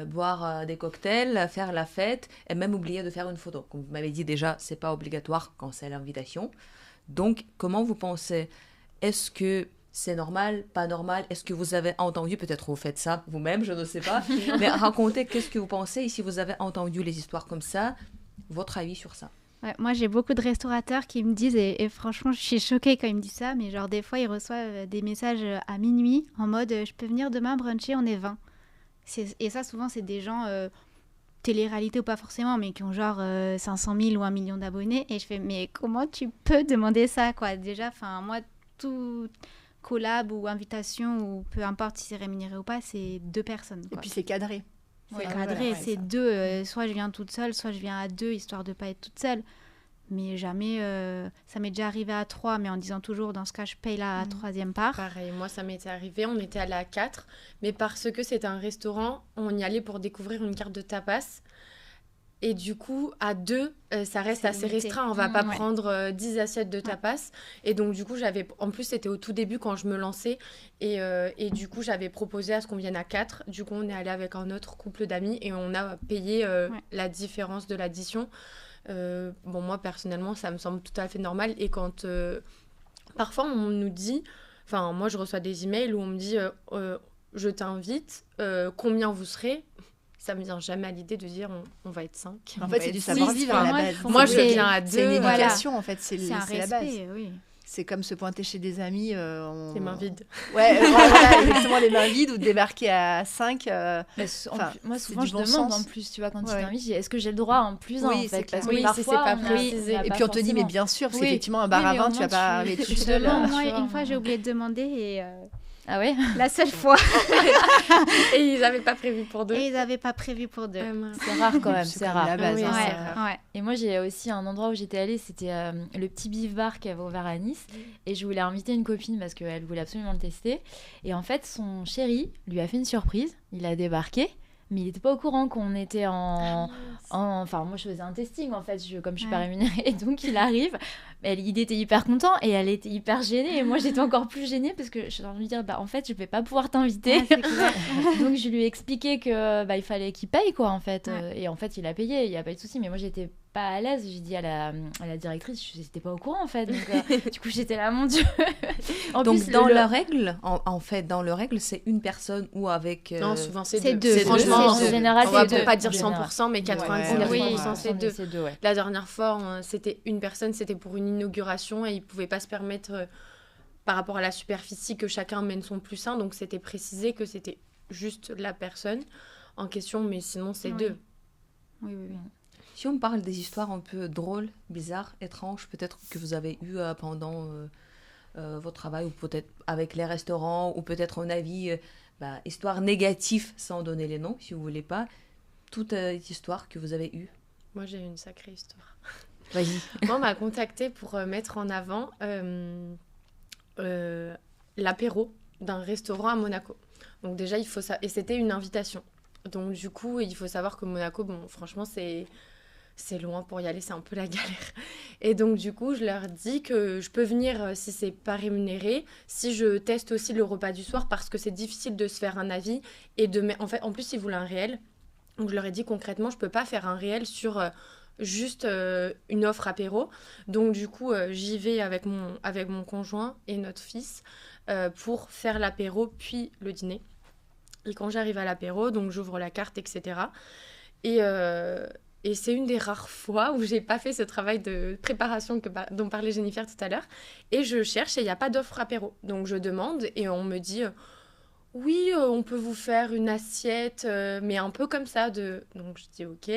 boire des cocktails, faire la fête et même oublier de faire une photo. Comme vous m'avez dit déjà, c'est pas obligatoire quand c'est l'invitation. Donc, comment vous pensez? Est-ce que c'est normal, pas normal? Est-ce que vous avez entendu, peut-être vous faites ça vous-même, je ne sais pas, mais racontez qu'est-ce que vous pensez et si vous avez entendu les histoires comme ça, votre avis sur ça. Ouais, moi, j'ai beaucoup de restaurateurs qui me disent, et franchement, je suis choquée quand ils me disent ça, mais genre des fois, ils reçoivent des messages à minuit en mode « Je peux venir demain bruncher, on est 20 ». Et ça, souvent, c'est des gens télé-réalité ou pas forcément, mais qui ont genre 500 000 ou 1 million d'abonnés. Et je fais, mais comment tu peux demander ça, quoi? Déjà, moi, tout collab ou invitation, ou peu importe si c'est rémunéré ou pas, c'est 2 personnes, quoi. Et puis, c'est cadré. C'est Ouais, cadré, ouais, c'est ça. deux. Soit je viens toute seule, soit je viens à deux, histoire de pas être toute seule. Mais jamais, ça m'est déjà arrivé à 3, mais en disant toujours, dans ce cas, je paye la troisième part. Pareil, moi ça m'était arrivé, on était allé à 4, mais parce que c'était un restaurant, on y allait pour découvrir une carte de tapas. Et du coup, à 2, ça reste C'est assez limité. restreint. On va pas Ouais. prendre 10 assiettes de tapas. Et donc, du coup, en plus, c'était au tout début quand je me lançais. Et du coup, j'avais proposé à ce qu'on vienne à 4. Du coup, on est allé avec un autre couple d'amis et on a payé la différence de l'addition. Bon, moi, personnellement, ça me semble tout à fait normal. Et quand parfois, on nous dit... Enfin, moi, je reçois des emails où on me dit je t'invite, combien vous serez ? Ça me vient jamais à l'idée de dire on va être 5. En fait, c'est du Oui, savoir-vivre à la moi, base. Moi, je c'est- viens à 2. C'est une voilà. éducation, en fait, c'est C'est un la base. respect, oui. C'est comme se pointer chez des amis. Les mains vides. Ouais, voilà, exactement, les mains vides ou débarquer à 5. Bah, Enfin, moi, c'est souvent, du je bon demande sens. en plus, tu vois, quand Ouais. tu t'invites, je dis, est-ce que j'ai le droit en plus Oui, en c'est fait clair. parce que Oui, si parfois, c'est pas on a- précisé. on a Et pas puis on te dit, mais forcément. bien sûr, parce Oui. qu'effectivement, un bar Oui, à mais vin, au tu vas moins, pas tu- arriver toute tu seule. demandes. Moi, tu vois, une fois, j'ai oublié de demander et Ah ouais la seule fois. Et ils n'avaient pas prévu pour 2. Et ils n'avaient pas prévu pour 2. C'est rare quand même, C'est c'est comme rare. la base, Oui, hein, ouais. c'est- Ouais. Et moi, j'ai aussi un endroit où j'étais allée, c'était le petit beef bar qui avait ouvert à Nice. Et je voulais inviter une copine parce qu'elle voulait absolument le tester. Et en fait, son chéri lui a fait une surprise. Il a débarqué, mais il n'était pas au courant qu'on était Enfin, moi, je faisais un testing, en fait, comme je suis pas Ouais. rémunérée. Et donc, il arrive. Il était hyper content et elle était hyper gênée. Et moi, j'étais encore plus gênée parce que j'ai envie de lui dire, bah, en fait, je vais pas pouvoir t'inviter. Ouais, c'est clair. Donc je lui ai expliqué que il fallait qu'il paye quoi en fait. Ouais. Et en fait il a payé, il y a pas eu de souci. Mais moi j'étais pas à l'aise. J'ai dit à la directrice, je n'étais pas au courant en fait. Donc du coup j'étais là, mon Dieu. En Donc, plus, dans le- la règle, en fait, dans le règle, c'est une personne ou avec... Non, souvent c'est c'est 2. deux. Franchement, C'est- en général, on va c'est deux. pas dire En général. 100%, mais 99%, Oui. c'est 2. C'est deux, ouais. La dernière fois, c'était une personne, c'était pour une inauguration et ils pouvaient pas se permettre, par rapport à la superficie, que chacun mène son plus un. Donc c'était précisé que c'était juste la personne en question, mais sinon c'est Oui. 2. Oui, oui, oui. Si on parle des histoires un peu drôles, bizarres, étranges, peut-être que vous avez eues pendant votre travail, ou peut-être avec les restaurants, ou peut-être un avis, histoire négative, sans donner les noms, si vous voulez pas. Toute histoire que vous avez eue. Moi, j'ai une sacrée histoire. Vas-y. Moi, on m'a contacté pour mettre en avant l'apéro d'un restaurant à Monaco. Donc déjà, il faut ça. Et c'était une invitation. Donc du coup, il faut savoir que Monaco, bon, franchement, c'est loin pour y aller, c'est un peu la galère. Et donc du coup, je leur dis que je peux venir si c'est pas rémunéré, si je teste aussi le repas du soir, parce que c'est difficile de se faire un avis et en fait, en plus, ils voulaient un réel. Donc je leur ai dit concrètement, je peux pas faire un réel sur juste une offre apéro. Donc du coup, j'y vais avec mon conjoint et notre fils pour faire l'apéro puis le dîner. Et quand j'arrive à l'apéro, donc j'ouvre la carte, etc. Et c'est une des rares fois où j'ai pas fait ce travail de préparation dont parlait Jennifer tout à l'heure. Et je cherche et il n'y a pas d'offre apéro. Donc je demande et on me dit oui, on peut vous faire une assiette, mais un peu comme ça. Donc je dis ok.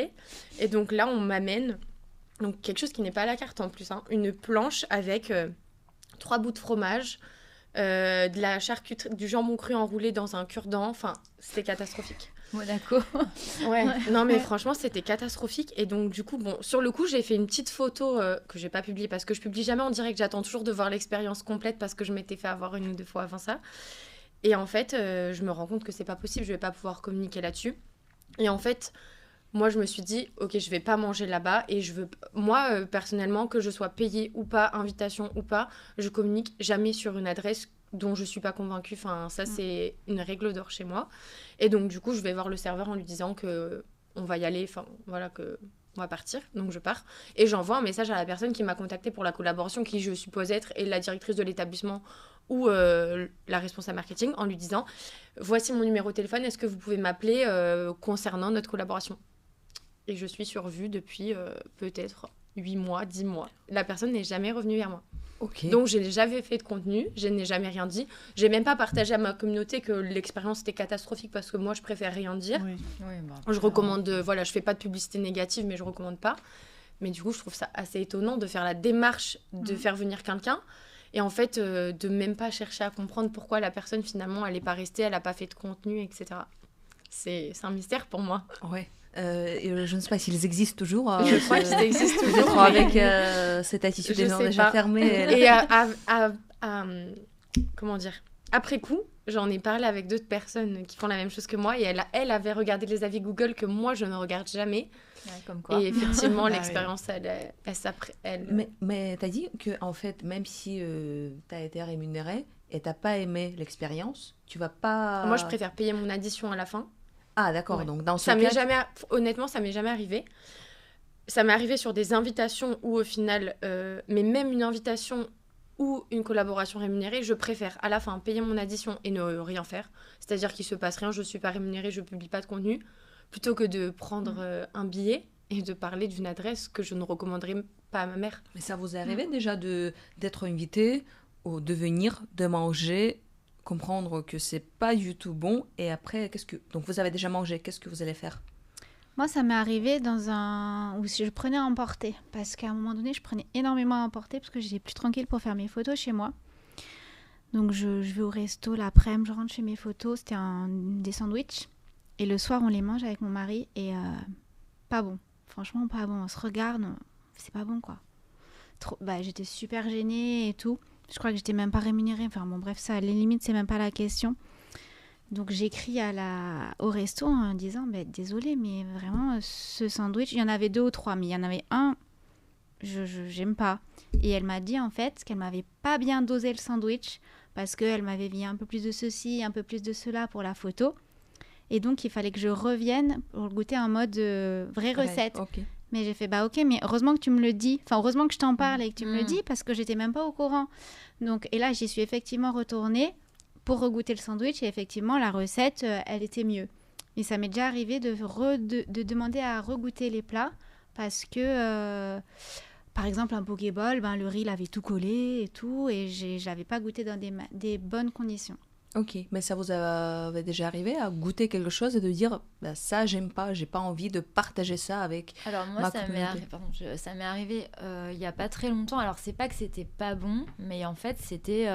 Et donc là, on m'amène donc quelque chose qui n'est pas à la carte en plus, hein, une planche avec 3 bouts de fromage, de la charcuterie, du jambon cru enroulé dans un cure-dent. Enfin, c'était catastrophique. Monaco. Ouais, non mais franchement c'était catastrophique et donc du coup bon sur le coup j'ai fait une petite photo que j'ai pas publiée parce que je publie jamais en direct, j'attends toujours de voir l'expérience complète parce que je m'étais fait avoir 1 ou 2 fois avant ça et en fait je me rends compte que c'est pas possible, je vais pas pouvoir communiquer là-dessus et en fait moi je me suis dit ok je vais pas manger là-bas et je veux moi personnellement que je sois payée ou pas, invitation ou pas, je communique jamais sur une adresse dont je suis pas convaincue, enfin ça c'est une règle d'or chez moi et donc du coup je vais voir le serveur en lui disant que on va y aller, enfin voilà que on va partir, donc je pars et j'envoie un message à la personne qui m'a contactée pour la collaboration qui je suppose être est la directrice de l'établissement ou la responsable marketing en lui disant voici mon numéro de téléphone, est-ce que vous pouvez m'appeler concernant notre collaboration et je suis sur Vue depuis peut-être 8 mois, 10 mois, la personne n'est jamais revenue vers moi. Ok. Donc, je n'ai jamais fait de contenu, je n'ai jamais rien dit. Je n'ai même pas partagé à ma communauté que l'expérience était catastrophique parce que moi, je préfère rien dire. Oui. Je recommande, voilà, je fais pas de publicité négative, mais je recommande pas. Mais du coup, je trouve ça assez étonnant de faire la démarche de faire venir quelqu'un et en fait, de même pas chercher à comprendre pourquoi la personne, finalement, elle n'est pas restée, elle n'a pas fait de contenu, etc. c'est un mystère pour moi. Ouais. Et je ne sais pas s'ils existent toujours. Je crois qu'ils existent toujours. Peut-être avec cette attitude Je sais déjà pas. fermée. Et comment dire, après coup, j'en ai parlé avec d'autres personnes qui font la même chose que moi et elle avait regardé les avis Google que moi je ne regarde jamais. Ouais, comme quoi. Et effectivement, Ah l'expérience, Mais tu as dit que, en fait, même si tu as été rémunérée et tu n'as pas aimé l'expérience, tu vas pas. Moi, je préfère payer mon addition à la fin. Ah, d'accord. Ouais. Donc, dans ce Ça m'est cas. jamais, honnêtement, ça m'est jamais arrivé. Ça m'est arrivé sur des invitations où, au final, mais même une invitation ou une collaboration rémunérée, je préfère à la fin payer mon addition et ne rien faire. C'est-à-dire qu'il se passe rien, je suis pas rémunérée, je publie pas de contenu, plutôt que de prendre un billet et de parler d'une adresse que je ne recommanderais pas à ma mère. Mais ça vous est arrivé déjà d'être invité ou de venir, de manger, comprendre que c'est pas du tout bon et après, donc vous avez déjà mangé, qu'est-ce que vous allez faire? Moi, ça m'est arrivé où je prenais à emporter. Parce qu'à un moment donné, je prenais énormément à emporter parce que j'étais plus tranquille pour faire mes photos chez moi. Donc, je vais au resto l'après-midi, je rentre chez mes photos. C'était des sandwichs. Et le soir, on les mange avec mon mari. Et pas bon. Franchement, pas bon. On se regarde. C'est pas bon, quoi. J'étais super gênée et tout. Je crois que j'étais même pas rémunérée. Enfin, bon, bref, ça, à la limite, c'est même pas la question. Donc j'écris au resto en disant désolée, mais vraiment ce sandwich, il y en avait 2 ou 3, mais il y en avait un, j'aime pas. Et elle m'a dit en fait qu'elle m'avait pas bien dosé le sandwich parce qu'elle m'avait mis un peu plus de ceci, un peu plus de cela pour la photo. Et donc il fallait que je revienne pour le goûter en mode vraie recette. Ok. Mais j'ai fait ok, mais heureusement que tu me le dis, enfin heureusement que je t'en parle et que tu me le dis parce que j'étais même pas au courant. Donc, et là j'y suis effectivement retournée pour regoûter le sandwich et effectivement la recette elle était mieux. Mais ça m'est déjà arrivé de demander à regoûter les plats parce que par exemple un pokéball, le riz il avait tout collé et tout et je l'avais pas goûté dans des bonnes conditions. Ok, mais ça vous avait déjà arrivé à goûter quelque chose et de dire ça j'aime pas, j'ai pas envie de partager ça avec Alors moi ma ça m'est arrivé il y a pas très longtemps. Alors c'est pas que c'était pas bon, mais en fait c'était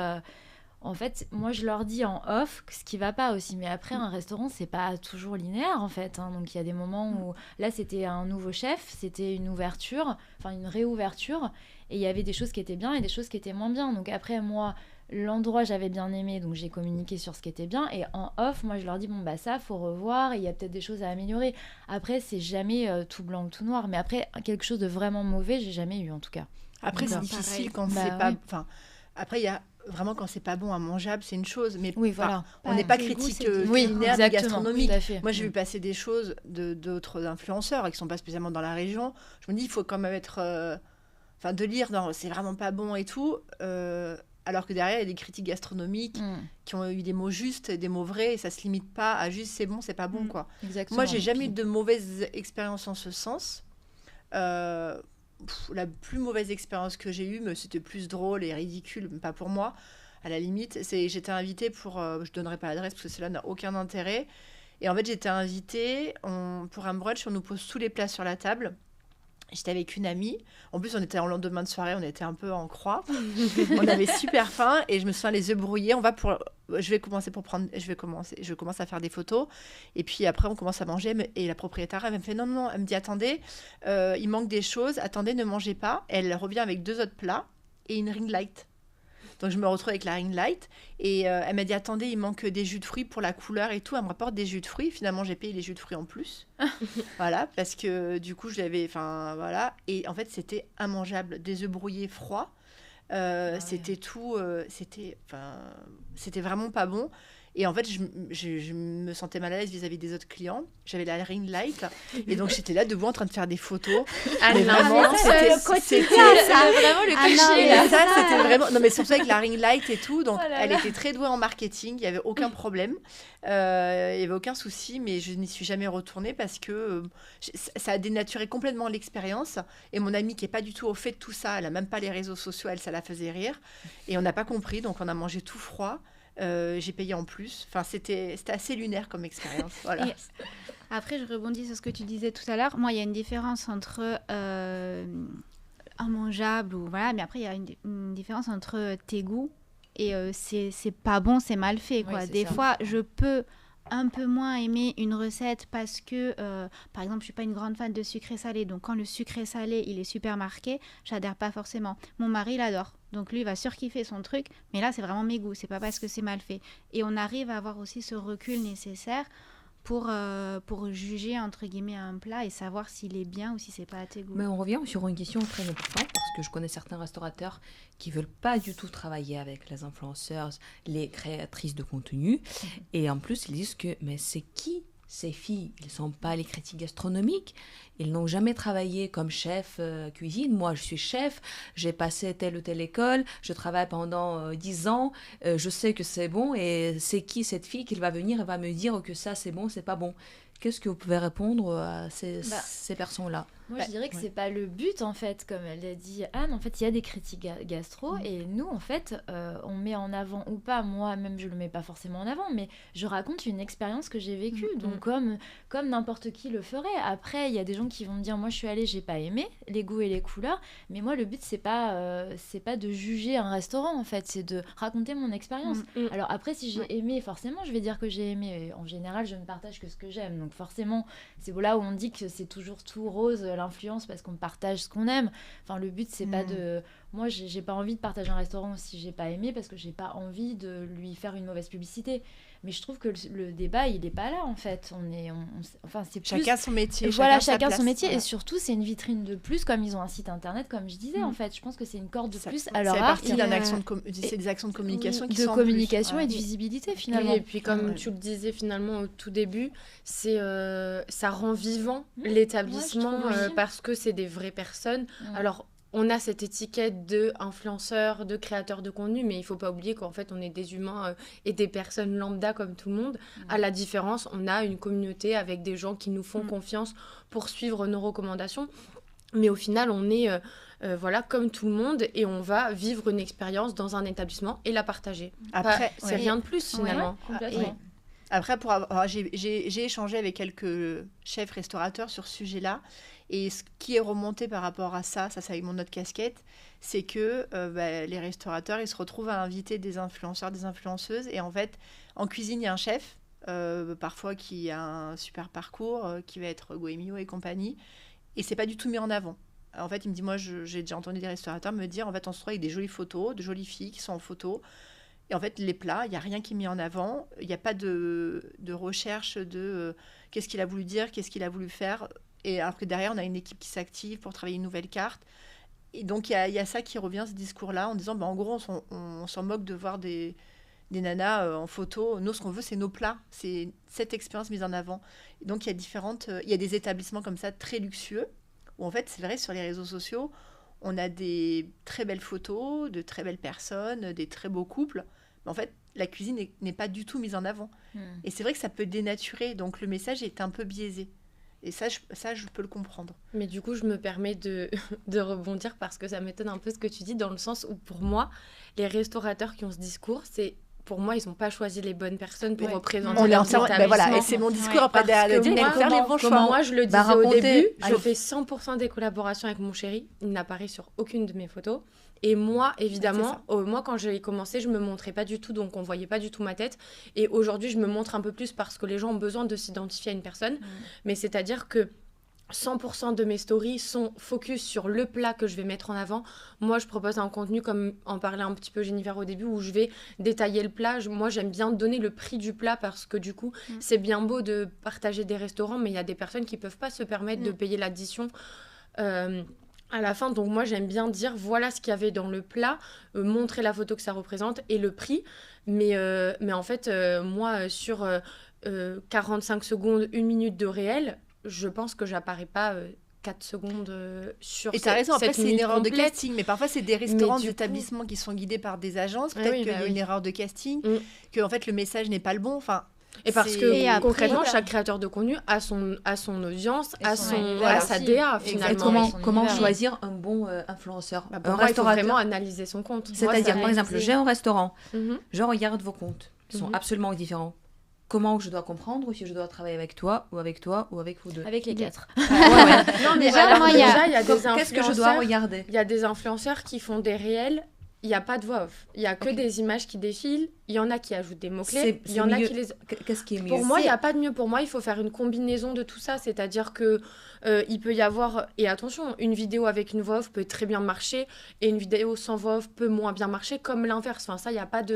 en fait, moi, je leur dis en off ce qui va pas aussi. Mais après, un restaurant, c'est pas toujours linéaire, en fait. Hein. Donc, il y a des moments où... Là, c'était un nouveau chef, c'était une ouverture, enfin, une réouverture. Et il y avait des choses qui étaient bien et des choses qui étaient moins bien. Donc, après, moi, l'endroit, j'avais bien aimé. Donc, j'ai communiqué sur ce qui était bien. Et en off, moi, je leur dis, ça, faut revoir. Et il y a peut-être des choses à améliorer. Après, c'est jamais tout blanc ou tout noir. Mais après, quelque chose de vraiment mauvais, j'ai jamais eu, en tout cas. Après, c'est difficile quand c'est pas... Enfin, après, il y a... Vraiment, quand c'est pas bon à mangeable, c'est une chose. Mais oui, voilà. On n'est pas critique culinaire ni gastronomique. Moi, j'ai vu passer des choses d'autres influenceurs qui sont pas spécialement dans la région. Je me dis, il faut quand même être... de lire, c'est vraiment pas bon et tout. Alors que derrière, il y a des critiques gastronomiques qui ont eu des mots justes et des mots vrais. Et ça se limite pas à juste c'est bon, c'est pas bon, quoi. Exactement. Moi, j'ai jamais eu de mauvaise expérience en ce sens. La plus mauvaise expérience que j'ai eue, mais c'était plus drôle et ridicule, mais pas pour moi, à la limite, j'étais invitée pour... je donnerai pas l'adresse parce que cela n'a aucun intérêt. Et en fait, j'étais invitée pour un brunch, on nous pose tous les plats sur la table. J'étais avec une amie. En plus, on était en lendemain de soirée, on était un peu en croix. On avait super faim et je me souviens les yeux brouillés. Je commence à faire des photos. Et puis après, on commence à manger. Et la propriétaire, elle me fait non. Elle me dit attendez, il manque des choses. Attendez, ne mangez pas. Elle revient avec 2 autres plats et une ring light. Donc, je me retrouve avec la ring light. Et elle m'a dit, attendez, il manque des jus de fruits pour la couleur et tout. Elle me rapporte des jus de fruits. Finalement, j'ai payé les jus de fruits en plus. Voilà, parce que du coup, je l'avais... Enfin, voilà. Et en fait, c'était immangeable. Des œufs brouillés froids. C'était tout... C'était vraiment pas bon. Et en fait, je me sentais mal à l'aise vis-à-vis des autres clients. J'avais la ring light. Et donc, j'étais là debout en train de faire des photos. Mais vraiment, c'était vraiment le cliché. Et ça, c'était vraiment... Non, mais surtout avec la ring light et tout. Donc, elle était très douée en marketing. Il n'y avait aucun problème. Il n'y avait aucun souci. Mais je n'y suis jamais retournée parce que ça a dénaturé complètement l'expérience. Et mon amie, qui n'est pas du tout au fait de tout ça, elle n'a même pas les réseaux sociaux, ça la faisait rire. Et on n'a pas compris. Donc, on a mangé tout froid. J'ai payé en plus. Enfin, c'était assez lunaire comme expérience. Voilà. Et après, je rebondis sur ce que tu disais tout à l'heure. Moi, il y a une différence entre immangeable ou voilà, mais après, il y a une différence entre tes goûts et c'est pas bon, c'est mal fait, quoi. Oui, des fois, je peux un peu moins aimer une recette parce que, par exemple, je suis pas une grande fan de sucré salé. Donc, quand le sucré salé, il est super marqué, j'adhère pas forcément. Mon mari, il adore. Donc, lui, il va surkiffer son truc. Mais là, c'est vraiment mes goûts. C'est pas parce que c'est mal fait. Et on arrive à avoir aussi ce recul nécessaire pour juger, entre guillemets, un plat et savoir s'il est bien ou si c'est pas à tes goûts. Mais on revient sur une question très importante parce que je connais certains restaurateurs qui veulent pas du tout travailler avec les influenceurs, les créatrices de contenu. Et en plus, ils disent que mais c'est qui ces filles? Ils ne sont pas les critiques gastronomiques. Ils n'ont jamais travaillé comme chef cuisine. Moi, je suis chef. J'ai passé telle ou telle école. Je travaille pendant 10 ans. Je sais que c'est bon. Et c'est qui cette fille qui va venir et va me dire que ça, c'est bon, c'est pas bon? Qu'est-ce que vous pouvez répondre à ces personnes-là? Moi, je dirais que c'est pas le but, en fait, comme elle a dit Anne. En fait, il y a des critiques gastro et nous, en fait, on met en avant ou pas. Moi, même, je le mets pas forcément en avant, mais je raconte une expérience que j'ai vécue. Donc, comme n'importe qui le ferait. Après, il y a des gens qui vont me dire, moi, je suis allée, j'ai pas aimé les goûts et les couleurs. Mais moi, le but, c'est pas de juger un restaurant, en fait. C'est de raconter mon expérience. Alors après, si j'ai aimé, forcément, je vais dire que j'ai aimé. En général, je ne partage que ce que j'aime. Donc, forcément, c'est là où on dit que c'est toujours tout rose, l'influence, parce qu'on partage ce qu'on aime. Enfin, le but, c'est pas de... Moi, j'ai pas envie de partager un restaurant si j'ai pas aimé, parce que j'ai pas envie de lui faire une mauvaise publicité. Mais je trouve que le débat, il est pas là, en fait. Enfin, c'est plus... Chacun son métier. Voilà, chacun son métier. Voilà. Et surtout, c'est une vitrine de plus, comme ils ont un site internet, comme je disais, en fait. Je pense que c'est une corde de plus à leur art. C'est des actions de communication qui sont de communication et de visibilité, finalement. Oui, et puis, comme tu le disais, finalement, au tout début, ça rend vivant l'établissement parce que c'est des vraies personnes. Alors, on a cette étiquette d'influenceurs, de créateurs de contenu, mais il ne faut pas oublier qu'en fait, on est des humains et des personnes lambda comme tout le monde. À la différence, on a une communauté avec des gens qui nous font confiance pour suivre nos recommandations. Mais au final, on est comme tout le monde et on va vivre une expérience dans un établissement et la partager. Après, c'est rien de plus, finalement. Complètement. Après, j'ai échangé avec quelques chefs restaurateurs sur ce sujet-là. Et ce qui est remonté par rapport à ça c'est avec mon autre casquette, c'est que les restaurateurs, ils se retrouvent à inviter des influenceurs, des influenceuses. Et en fait, en cuisine, il y a un chef, parfois qui a un super parcours, qui va être Goemio et compagnie. Et c'est pas du tout mis en avant. En fait, il me dit, moi, j'ai déjà entendu des restaurateurs me dire, en fait, on se trouve avec des jolies photos, de jolies filles qui sont en photo. Et en fait, les plats, il n'y a rien qui est mis en avant. Il n'y a pas de recherche de qu'est-ce qu'il a voulu dire, qu'est-ce qu'il a voulu faire. Et alors que derrière, on a une équipe qui s'active pour travailler une nouvelle carte. Et donc, il y a ça qui revient, ce discours-là, en disant, en gros, on s'en moque de voir des nanas en photo. Nous, ce qu'on veut, c'est nos plats. C'est cette expérience mise en avant. Et donc, il y a des établissements comme ça, très luxueux, où en fait, c'est vrai, sur les réseaux sociaux, on a des très belles photos, de très belles personnes, des très beaux couples. Mais en fait, la cuisine n'est pas du tout mise en avant. Et c'est vrai que ça peut dénaturer. Donc, le message est un peu biaisé. Et ça, je peux le comprendre. Mais du coup, je me permets de rebondir parce que ça m'étonne un peu ce que tu dis, dans le sens où, pour moi, les restaurateurs qui ont ce discours, pour moi, ils n'ont pas choisi les bonnes personnes pour représenter leur établissement. Voilà, et c'est mon discours après derrière le dîner, faire les bons choix. Moi, je le disais au début, je fais 100% des collaborations avec mon chéri. Il n'apparaît sur aucune de mes photos. Et moi, évidemment, moi, quand j'ai commencé, je ne me montrais pas du tout, donc on ne voyait pas du tout ma tête. Et aujourd'hui, je me montre un peu plus parce que les gens ont besoin de s'identifier à une personne. Mais c'est-à-dire que 100% de mes stories sont focus sur le plat que je vais mettre en avant. Moi, je propose un contenu, comme en parlait un petit peu Jennifer au début, où je vais détailler le plat. Moi, j'aime bien donner le prix du plat parce que du coup, c'est bien beau de partager des restaurants, mais il y a des personnes qui ne peuvent pas se permettre de payer l'addition à la fin. Donc moi, j'aime bien dire voilà ce qu'il y avait dans le plat, montrer la photo que ça représente et le prix. Mais en fait, moi, sur 45 secondes, 1 minute de réel, je pense que j'apparais pas 4 secondes sur cette minute. Et tu as raison, après c'est une erreur complète. De casting, mais parfois c'est des restaurants, des établissements qui sont guidés par des agences, peut-être qu'il y a une erreur de casting, que en fait le message n'est pas le bon, enfin... Et parce que concrètement, chaque créateur de contenu a son audience, a sa DA finalement. Et comment choisir un bon influenceur? Un restaurateur, il faut vraiment analyser son compte. C'est-à-dire, par exemple, j'ai un restaurant, je regarde vos comptes, ils sont absolument différents. Comment je dois comprendre si je dois travailler avec toi ou avec vous deux? Avec les 4. Non, mais déjà, il y a des influenceurs. Qu'est-ce que je dois regarder? Il y a des influenceurs qui font des réels il n'y a pas de voix off. Il n'y a que des images qui défilent. Il y en a qui ajoutent des mots-clés. Il y en a qui les... Qu'est-ce qui est mieux? Pour moi, il n'y a pas de mieux. Pour moi, il faut faire une combinaison de tout ça. C'est-à-dire que il peut y avoir... Et attention, une vidéo avec une voix off peut très bien marcher et une vidéo sans voix off peut moins bien marcher, comme l'inverse. Enfin, ça, il n'y a pas de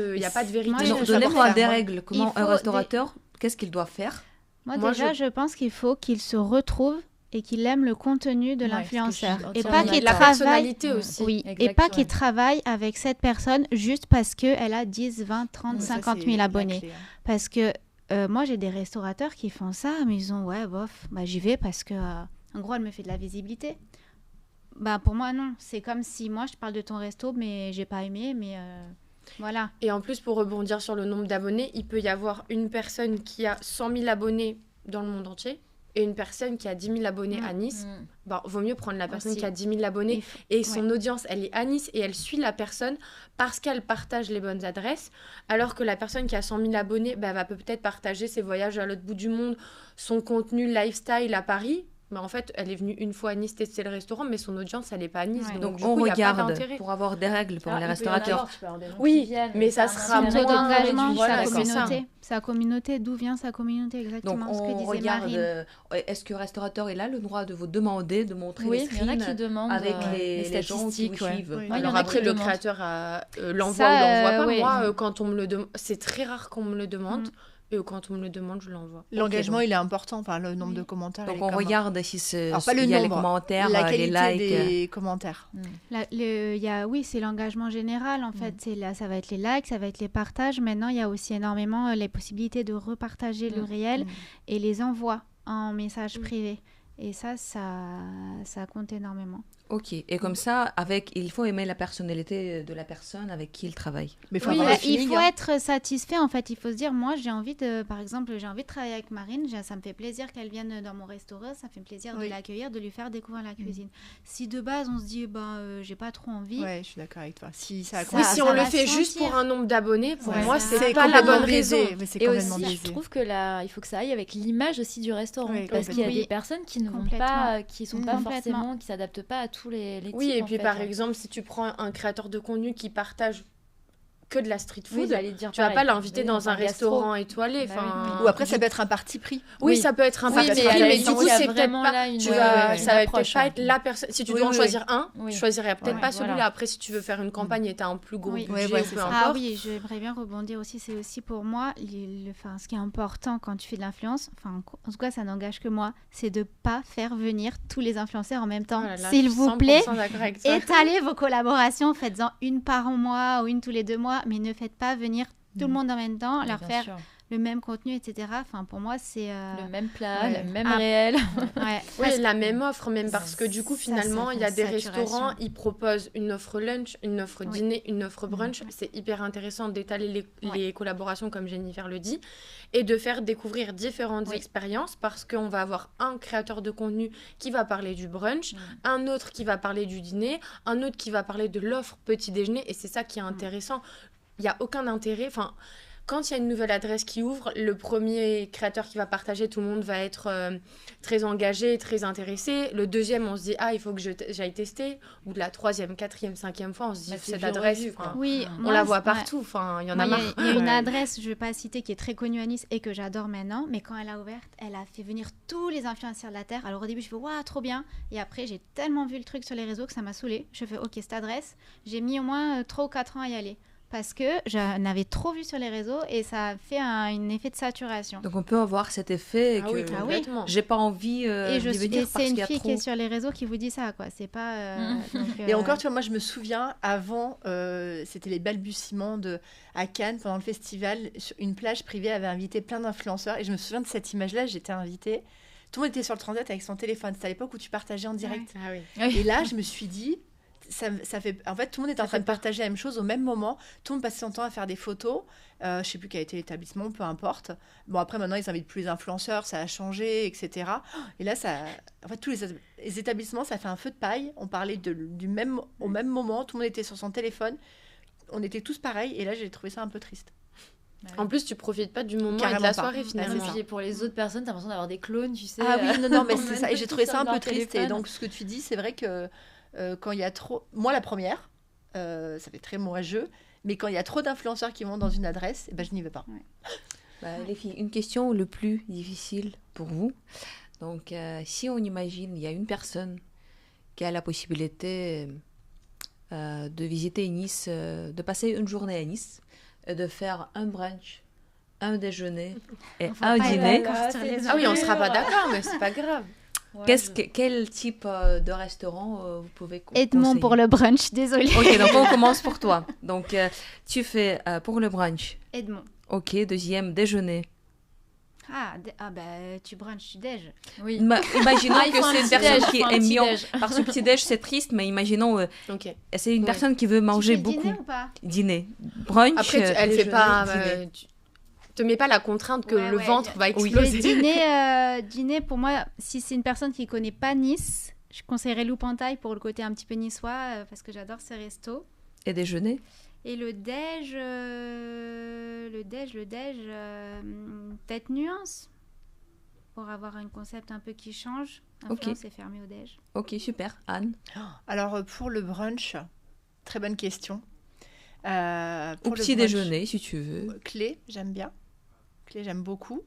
vérité. Moi, Donnez-moi des règles. Comment un restaurateur, qu'est-ce qu'il doit faire? Moi, déjà, je pense qu'il faut qu'il se retrouve et qu'il aime le contenu de l'influenceur. Et pas qu'il la travaille... personnalité aussi. Oui, et pas qu'il travaille avec cette personne juste parce qu'elle a 10, 20, 30, 50 000 abonnés. Clé, hein. Parce que moi, j'ai des restaurateurs qui font ça, mais ils ont, ouais, bof, bah, j'y vais parce que, en gros, elle me fait de la visibilité. Bah, pour moi, non. C'est comme si moi, je parle de ton resto, mais j'ai pas aimé, mais voilà. Et en plus, pour rebondir sur le nombre d'abonnés, il peut y avoir une personne qui a 100 000 abonnés dans le monde entier et une personne qui a 10 000 abonnés à Nice. Bon, vaut mieux prendre la personne qui a 10 000 abonnés et son audience, elle est à Nice et elle suit la personne parce qu'elle partage les bonnes adresses, alors que la personne qui a 100 000 abonnés va peut-être partager ses voyages à l'autre bout du monde, son contenu lifestyle à Paris. Mais en fait, elle est venue une fois à Nice tester le restaurant, mais son audience, elle n'est pas à Nice. Ouais. Donc, du on coup, regarde y a pas d'intérêt. pour avoir des règles pour les restaurateurs. Oui, mais ça sera Son taux moins d'engagement, voilà, sa c'est ça. communauté. Sa communauté, d'où vient sa communauté Donc, exactement, ce que on disait regarde. Marine. Est-ce que le restaurateur est là le droit de vous demander de montrer Oui, les il y en a screens qui demandent avec les gens qui statistiques. vous suivent? Oui. Ouais, il y en Alors a après, qui le demandent. créateur l'envoie Ça, ou l'envoie pas. ouais. Moi, quand on me le demande, c'est très rare qu'on me le demande. Et quand on me le demande, je l'envoie. L'engagement, donc. il est important. Enfin, le nombre de commentaires. Donc, il est on comme- regarde si Alors, pas le il y a les nombre, commentaires, la les qualité likes. des commentaires. Oui, c'est l'engagement général, en fait. Ça va être les likes, ça va être les partages. Maintenant, il y a aussi énormément les possibilités de repartager le réel et les envois en message privé. Et ça compte énormément. Ok, et comme ça, il faut aimer la personnalité de la personne avec qui il travaille. Mais faut Oui, avoir le il feeling, faut hein. être satisfait, en fait. Il faut se dire, moi, par exemple, j'ai envie de travailler avec Marine. Ça me fait plaisir qu'elle vienne dans mon restaurant. Ça me fait plaisir de l'accueillir, de lui faire découvrir la cuisine. Si de base, on se dit, j'ai pas trop envie. Ouais, je suis d'accord avec toi. Si ça Oui, si on ça le va fait se juste sentir. pour un nombre d'abonnés, pour Ouais, moi, ça. c'est pas la bonne biaisé. raison. Mais c'est Et complètement aussi, biaisé. je trouve que il faut que ça aille avec l'image aussi du restaurant. Oui, parce qu'il y a complètement. des personnes qui ne vont Complètement. pas, qui sont pas Complètement. forcément, qui s'adaptent pas à tous les types. Oui, et en puis fait, par hein. exemple, si tu prends un créateur de contenu qui partage que de la street food, Oui, j'allais dire tu vas pareil. pas l'inviter Oui, dans un gastro. restaurant étoilé. Bah enfin, Ou après, ça peut être un parti pris. Oui, ça peut être un Oui, parti mais pris, à la mais limite, du coup, il y a c'est peut-être vraiment pas. là une- Ça ouais, va une peut-être approche, pas hein. être la personne. Si tu Oui, dois en oui, choisir un, Oui. je choisirais peut-être Ouais, pas celui-là. voilà. Après, si tu veux faire une campagne et tu as un plus gros Oui. budget, Ouais, ou c'est peu ça. Ah importe. oui, j'aimerais bien rebondir aussi. C'est aussi pour moi, ce qui est important quand tu fais de l'influence, en tout cas, ça n'engage que moi, c'est de pas faire venir tous les influenceurs en même temps. Oh là là, S'il je suis vous plaît, 100% d'accord avec toi. étalez vos collaborations, faites-en une par mois ou une tous les 2 mois, mais ne faites pas venir tout le monde en même temps, Oui, leur bien faire sûr. le même contenu, etc. Enfin, pour moi, c'est... Le même plat, Ouais. le même Ah. réel. Ouais. Oui, la même offre, même parce que du coup, ça finalement, fait il y a une des saturation. restaurants, ils proposent une offre lunch, une offre Oui. dîner, une offre brunch. C'est hyper intéressant d'étaler les collaborations, comme Jennifer le dit, et de faire découvrir différentes expériences parce qu'on va avoir un créateur de contenu qui va parler du brunch, un autre qui va parler du dîner, un autre qui va parler de l'offre petit déjeuner, et c'est ça qui est intéressant. Il n'y a aucun intérêt, quand il y a une nouvelle adresse qui ouvre, le premier créateur qui va partager, tout le monde va être très engagé, très intéressé. Le deuxième, on se dit, il faut que j'aille tester. Ou de la troisième, quatrième, cinquième fois, on se dit, Bah, c'est cette vu, adresse, revu, quoi. Oui, on moi, la voit ouais. partout. Il y en a Moi, marre. Il y a une Ouais. adresse, je ne vais pas citer, qui est très connue à Nice et que j'adore maintenant, mais quand elle a ouverte, elle a fait venir tous les influenceurs de la Terre. Alors au début, je fais, waouh, trop bien. Et après, j'ai tellement vu le truc sur les réseaux que ça m'a saoulée. Je fais, ok, cette adresse, j'ai mis au moins 3 ou 4 ans à y aller. Parce que j'en avais trop vu sur les réseaux et ça a fait un effet de saturation. Donc, on peut avoir cet effet Ah que oui, complètement. j'ai pas envie Et d'y venir parce c'est qu'il une y a fille trop. qui est sur les réseaux qui vous dit ça, quoi. C'est pas... Et encore, tu vois, moi, je me souviens, avant, c'était les balbutiements à Cannes, pendant le festival, sur une plage privée avait invité plein d'influenceurs. Et je me souviens de cette image-là, j'étais invitée. Tout le monde était sur le transat avec son téléphone. C'était à l'époque où tu partageais en direct. Ah oui. Et là, je me suis dit, ça fait... En fait, tout le monde était en train de partager la même chose au même moment. Tout le monde passait son temps à faire des photos. Je sais plus quel était l'établissement, peu importe. Bon, après, maintenant, ils invitent plus les influenceurs, ça a changé, etc. Et là, en fait, tous les établissements, ça fait un feu de paille. On parlait au même moment. Tout le monde était sur son téléphone. On était tous pareils. Et là, j'ai trouvé ça un peu triste. En plus, tu profites pas du moment et de Carrément la pas. soirée, Ouais, finalement. c'est ça. Et pour les autres personnes, t'as l'impression d'avoir des clones, tu sais. Ah oui, non, mais c'est ça. Et même j'ai trouvé ça un sur peu leur triste. Et téléphone. donc, ce que tu dis, c'est vrai que quand il y a trop... Moi, la première... ça fait très moi-jeu. Mais quand il y a trop d'influenceurs qui vont dans une adresse, je n'y vais pas. Les filles, une question le plus difficile pour vous. Donc, si on imagine, il y a une personne qui a la possibilité de visiter Nice, de passer une journée à Nice, et de faire un brunch, un déjeuner et un dîner. Ah oui, on ne sera pas d'accord, mais c'est pas grave. Ouais, Quel type de restaurant vous pouvez Edmond conseiller? pour le brunch, désolée. Ok, donc on commence pour toi. Donc, tu fais pour le brunch. Edmond. Ok, deuxième déjeuner. Tu brunch, tu déj. Oui. Imaginons Il que faut un c'est une petit personne déj, qui il faut un aime petit bien. déj. Parce que petit-déj, c'est triste, mais imaginons, Ok. c'est une Ouais. personne qui veut manger tu fais beaucoup. dîner ou pas? Dîner. Brunch, Après, elle fait déjeuner, pas. dîner. Tu te mets pas la contrainte que Ouais, le ouais, ventre va Le exploser. dîner, pour moi, si c'est une personne qui connaît pas Nice, je conseillerais Loupantaille pour le côté un petit peu niçois, parce que j'adore ces restos. Et déjeuner. Et le déj, peut-être Nuance, pour avoir un concept un peu qui change. Influence est fermé au déj. Ok, super. Anne. Alors, pour le brunch, très bonne question. Ou Pour le petit brunch, déjeuner, si tu veux. Clé, j'aime bien. Clé, j'aime beaucoup.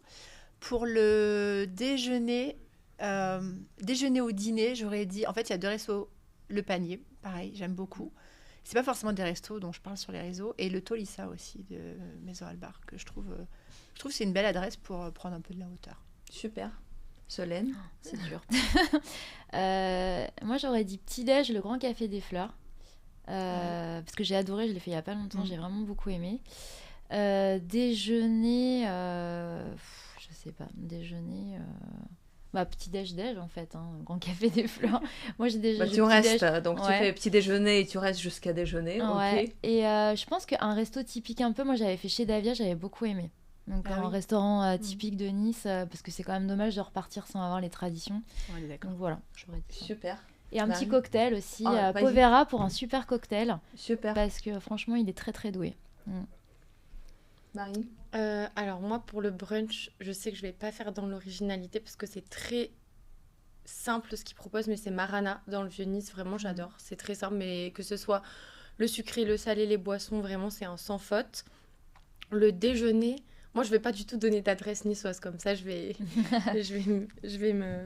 Pour le déjeuner, déjeuner au dîner, j'aurais dit... En fait, il y a 2 restos. Le panier, pareil, j'aime beaucoup. C'est pas forcément des restos dont je parle sur les réseaux. Et le Tolissa aussi, de Maison Albar, que je trouve que c'est une belle adresse pour prendre un peu de la hauteur. Super. Solène. C'est dur. Moi, j'aurais dit petit-déj, le Grand Café des Fleurs. Parce que j'ai adoré, je l'ai fait il y a pas longtemps, j'ai vraiment beaucoup aimé. Déjeuner, je sais pas, déjeuner... petit-déj en fait, Grand Café des Fleurs. Moi, j'ai déjà... Tu restes, donc tu Ouais. fais petit déjeuner et tu restes jusqu'à déjeuner. Ouais. Ok. Et je pense qu'un resto typique un peu, moi j'avais fait chez Davia, j'avais beaucoup aimé. Donc Ah un oui. restaurant typique de Nice, parce que c'est quand même dommage de repartir sans avoir les traditions. On est d'accord. Donc voilà, j'aurais dit ça. Super. Et un petit Marie. cocktail aussi, Ah, vas-y. Povera pour un super cocktail, Super. parce que franchement il est très très doué. Marie. Alors moi, pour le brunch, je sais que je vais pas faire dans l'originalité parce que c'est très simple ce qu'ils proposent, mais c'est Marana dans le Vieux-Nice. Vraiment, j'adore. C'est très simple, mais que ce soit le sucré, le salé, les boissons, vraiment, c'est un sans faute. Le déjeuner, moi, je vais pas du tout donner d'adresse niçoise comme ça. Je vais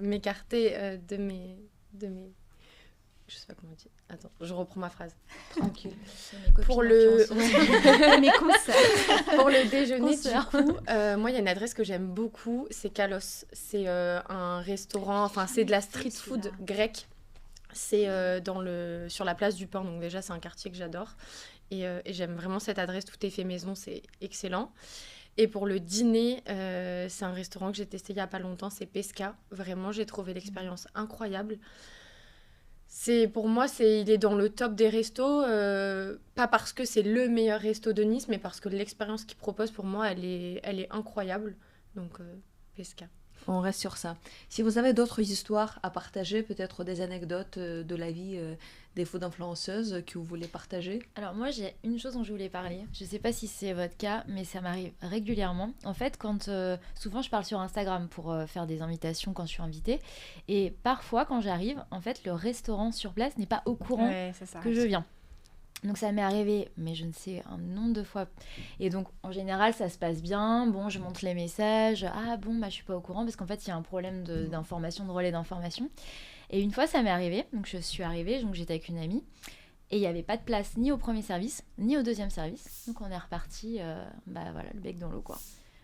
m'écarter de mes... Je sais pas comment dire. Attends, je reprends ma phrase. Tranquille. Pour le... Mes concerts. Pour le déjeuner, du Concert. coup, moi, il y a une adresse que j'aime beaucoup, c'est Kalos. C'est un restaurant, enfin, c'est de la street food grecque. C'est sur la place du Port, donc déjà, c'est un quartier que j'adore. Et j'aime vraiment cette adresse, tout est fait maison, c'est excellent. Et pour le dîner, c'est un restaurant que j'ai testé il y a pas longtemps, c'est Pesca. Vraiment, j'ai trouvé l'expérience incroyable. Pour moi, il est dans le top des restos, pas parce que c'est le meilleur resto de Nice, mais parce que l'expérience qu'il propose, pour moi, elle est incroyable. Donc, Pesca. On reste sur ça. Si vous avez d'autres histoires à partager, peut-être des anecdotes de la vie des food influenceuses que vous voulez partager. Alors moi j'ai une chose dont je voulais parler, je sais pas si c'est votre cas, mais ça m'arrive régulièrement. En fait, quand souvent je parle sur Instagram pour faire des invitations quand je suis invitée, et parfois quand j'arrive, en fait le restaurant sur place n'est pas au courant Ouais, ça que je viens. Donc ça m'est arrivé, mais je ne sais un nombre de fois. Et donc en général ça se passe bien. Bon, je monte les messages. Ah bon, je suis pas au courant parce qu'en fait il y a un problème d'information, de relais d'information. Et une fois ça m'est arrivé. Donc je suis arrivée, donc j'étais avec une amie et il n'y avait pas de place ni au premier service ni au deuxième service. Donc on est reparti, voilà, le bec dans l'eau quoi.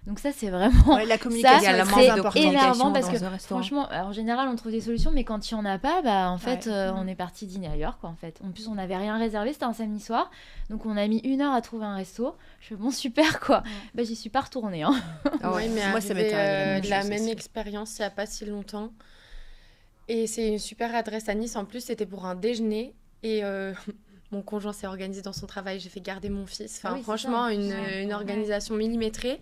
Donc ça c'est vraiment Ouais, la communication ça, est manque très c'est de importante. énervant parce dans que un restaurant. franchement, en général on trouve des solutions, mais quand il n'y en a pas, en fait Ouais. on est parti dîner ailleurs quoi en fait. En plus on n'avait rien réservé, c'était un samedi soir, donc on a mis 1 heure à trouver un resto. Je fais bon super quoi. J'y suis pas retournée. Hein. Ah ouais. Oui, mais Moi, ça m'est arrivé la chose même aussi. expérience il n'y a pas si longtemps. Et c'est une super adresse à Nice. En plus, c'était pour un déjeuner. Et mon conjoint s'est organisé dans son travail. J'ai fait garder mon fils. Enfin, Ah oui, c'est franchement, ça. une organisation millimétrée.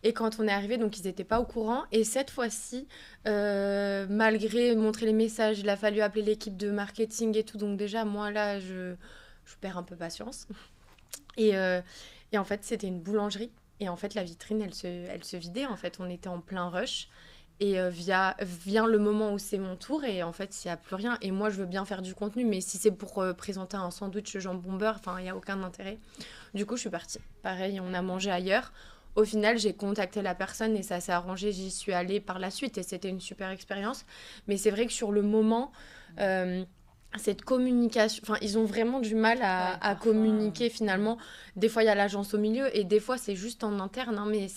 Et quand on est arrivé, donc ils n'étaient pas au courant. Et cette fois-ci, malgré montrer les messages, il a fallu appeler l'équipe de marketing et tout. Donc déjà, moi, là, je perds un peu patience. Et en fait, c'était une boulangerie. Et en fait, la vitrine, elle se vidait. En fait, on était en plein rush. Et vient le moment où c'est mon tour et en fait, il n'y a plus rien. Et moi, je veux bien faire du contenu, mais si c'est pour présenter un sandwich jambon beurre, il n'y a aucun intérêt. Du coup, je suis partie. Pareil, on a mangé ailleurs. Au final, j'ai contacté la personne et ça s'est arrangé. J'y suis allée par la suite et c'était une super expérience. Mais c'est vrai que sur le moment, cette communication... ils ont vraiment du mal à communiquer finalement. Des fois, il y a l'agence au milieu et des fois, c'est juste en interne. Mais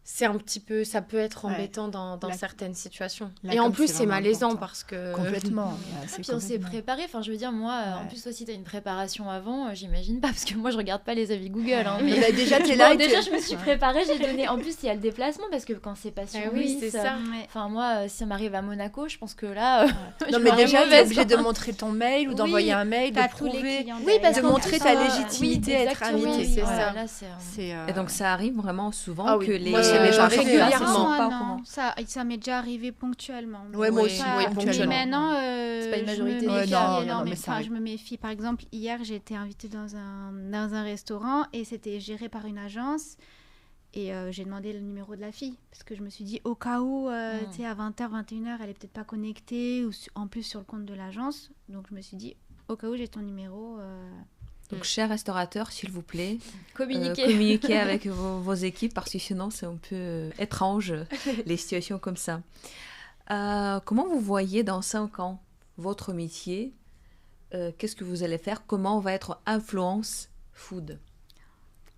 c'est un petit peu, ça peut être embêtant dans certaines situations. Et en plus, c'est malaisant important. Parce que... Complètement. Puis on s'est préparé. Enfin, je veux dire, moi, en plus aussi, tu as une préparation avant. J'imagine pas, parce que moi, je regarde pas les avis Google. Hein, mais déjà, t'es là. Déjà, je me suis préparée. J'ai donné. En plus, il y a le déplacement, parce que quand c'est pas sur oui, c'est ça. Enfin, moi, si ça m'arrive à Monaco, je pense que là. Non, mais déjà, tu es obligé de montrer ton mail ou d'envoyer un mail, de prouver. Oui, parce de montrer ta légitimité à être invité. C'est ça. Et donc, ça arrive vraiment souvent que les gens régulièrement. Ça m'est déjà arrivé ponctuellement. Ouais, moi aussi, ponctuellement. Mais maintenant, c'est pas une majorité. Je me méfie. Par exemple, hier, j'ai été invitée dans un restaurant et c'était géré par une agence. Et j'ai demandé le numéro de la fille parce que je me suis dit, au cas où, tu sais, à 20h, 21h, elle est peut-être pas connectée ou en plus sur le compte de l'agence. Donc, je me suis dit, au cas où, j'ai ton numéro. Donc, chers restaurateurs, s'il vous plaît, communiquez avec vos équipes parce que sinon, c'est un peu étrange, les situations comme ça. Comment vous voyez dans 5 ans votre métier? Qu'est-ce que vous allez faire? Comment va être influence food?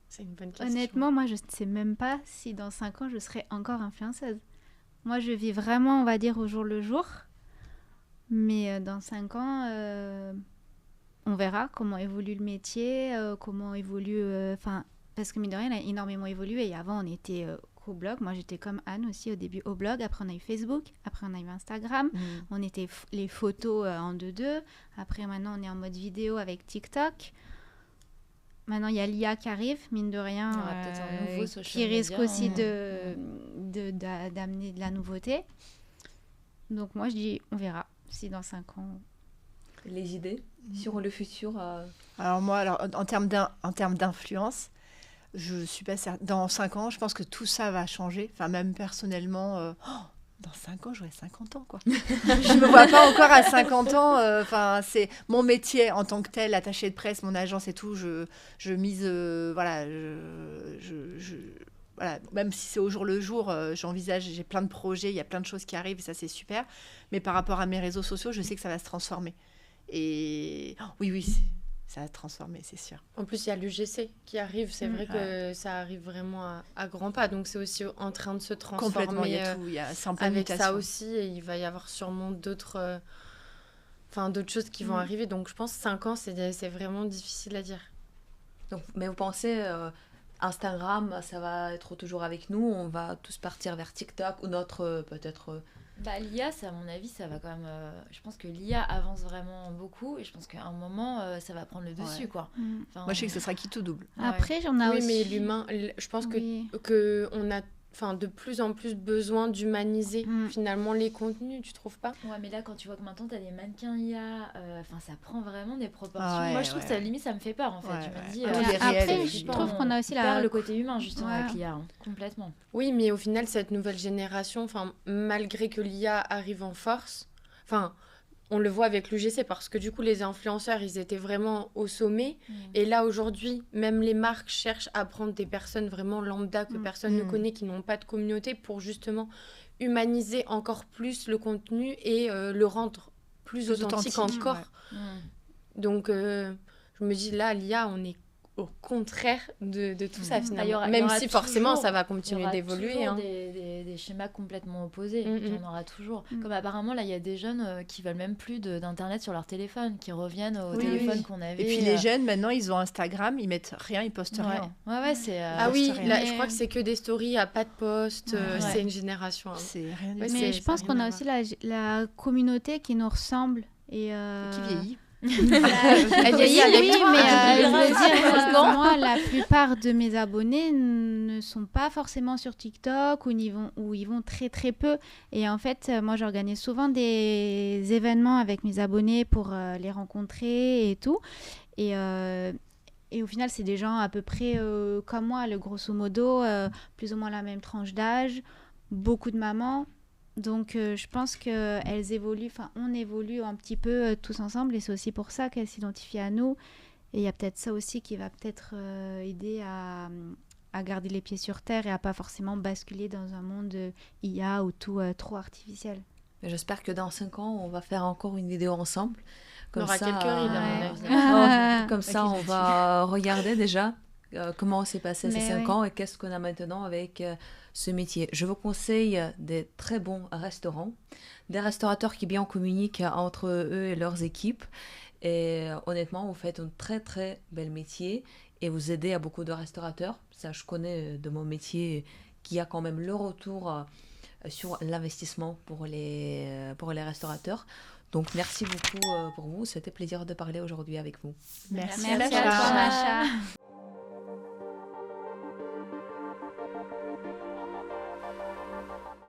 C'est une bonne question. Honnêtement, moi, je ne sais même pas si dans 5 ans, je serai encore influenceuse. Moi, je vis vraiment, on va dire, au jour le jour. Mais dans 5 ans... on verra comment évolue le métier, comment évolue... parce que mine de rien, il a énormément évolué. Et avant, on était qu'au blog. Moi, j'étais comme Anne aussi au début au blog. Après, on a eu Facebook. Après, on a eu Instagram. On était les photos en 2-2. Après, maintenant, on est en mode vidéo avec TikTok. Maintenant, il y a l'IA qui arrive, mine de rien, qui risque aussi d'amener de la nouveauté. Donc, moi, je dis, on verra si dans 5 ans... Les idées sur le futur Alors moi, en termes d'influence, je suis pas certaine. Dans 5 ans, je pense que tout ça va changer. Enfin, même personnellement, dans 5 ans, j'aurai 50 ans, quoi. Je me vois pas encore à 50 ans. C'est mon métier en tant que tel, attaché de presse, mon agence et tout. Je mise, voilà, voilà, même si c'est au jour le jour, j'envisage, j'ai plein de projets, il y a plein de choses qui arrivent et ça, c'est super. Mais par rapport à mes réseaux sociaux, je sais que ça va se transformer. Et oui, ça va se transformer, c'est sûr. En plus, il y a l'UGC qui arrive. C'est vrai que ça arrive vraiment à grands pas. Donc, c'est aussi en train de se transformer. Complètement, il y a tout. Il y a avec ça aussi, et il va y avoir sûrement d'autres choses qui vont arriver. Donc, je pense que 5 ans, c'est vraiment difficile à dire. Donc, mais vous pensez... Instagram, ça va être toujours avec nous. On va tous partir vers TikTok ou notre peut-être... l'IA, à mon avis, ça va quand même... je pense que l'IA avance vraiment beaucoup et je pense qu'à un moment, ça va prendre le dessus, quoi. Moi, je sais que ce sera qui tout double. Après, j'en ai aussi... Oui, mais l'humain, je pense que on a de plus en plus besoin d'humaniser finalement les contenus, tu trouves pas? Ouais, mais là, quand tu vois que maintenant, tu as des mannequins IA, ça prend vraiment des proportions. Moi, je trouve que ça, limite, ça me fait peur, en fait. Je me dis... après, je trouve qu'on a aussi le côté humain, justement, avec l'IA, complètement. Oui, mais au final, cette nouvelle génération, malgré que l'IA arrive en force, on le voit avec l'UGC parce que du coup, les influenceurs, ils étaient vraiment au sommet. Et là, aujourd'hui, même les marques cherchent à prendre des personnes vraiment lambda que personne ne connaît, qui n'ont pas de communauté, pour justement humaniser encore plus le contenu et le rendre plus authentique encore. Donc, je me dis, là, l'IA, on est au contraire de tout ça, finalement. Même si forcément, ça va continuer d'évoluer. Il y aura toujours des schémas complètement opposés. Il y en aura toujours. Comme apparemment, là, il y a des jeunes qui veulent même plus d'Internet sur leur téléphone, qui reviennent au téléphone qu'on avait. Et puis les jeunes, maintenant, ils ont Instagram, ils mettent rien, ils postent rien. Ouais, c'est... là, je crois que c'est que des stories à pas de post. C'est une génération. C'est rien du tout. Mais je pense qu'on a aussi la communauté qui nous ressemble. Et qui vieillit. Elle vieillit avec toi, mais je veux dire, moi, la plupart de mes abonnés ne sont pas forcément sur TikTok ou ils vont très très peu. Et en fait, moi, j'organise souvent des événements avec mes abonnés pour les rencontrer et tout. Et au final, c'est des gens à peu près comme moi, grosso modo, plus ou moins la même tranche d'âge. beaucoup de mamans. Donc, je pense qu'elles évoluent, enfin, on évolue un petit peu tous ensemble et c'est aussi pour ça qu'elles s'identifient à nous. Et il y a peut-être ça aussi qui va peut-être aider à garder les pieds sur terre et à pas forcément basculer dans un monde IA ou tout trop artificiel. Mais j'espère que dans 5 ans, on va faire encore une vidéo ensemble. On aura quelques rides, à mon avis. Comme ça, on va regarder déjà comment s'est passé ces Mais 5 oui. ans et qu'est-ce qu'on a maintenant avec ce métier. Je vous conseille des très bons restaurants, des restaurateurs qui bien communiquent entre eux et leurs équipes. Et honnêtement, vous faites un très très bel métier et vous aidez à beaucoup de restaurateurs. Ça, je connais de mon métier qui a quand même le retour sur l'investissement pour les restaurateurs. Donc, merci beaucoup pour vous. C'était plaisir de parler aujourd'hui avec vous. Merci, Merci Macha. à toi, Macha.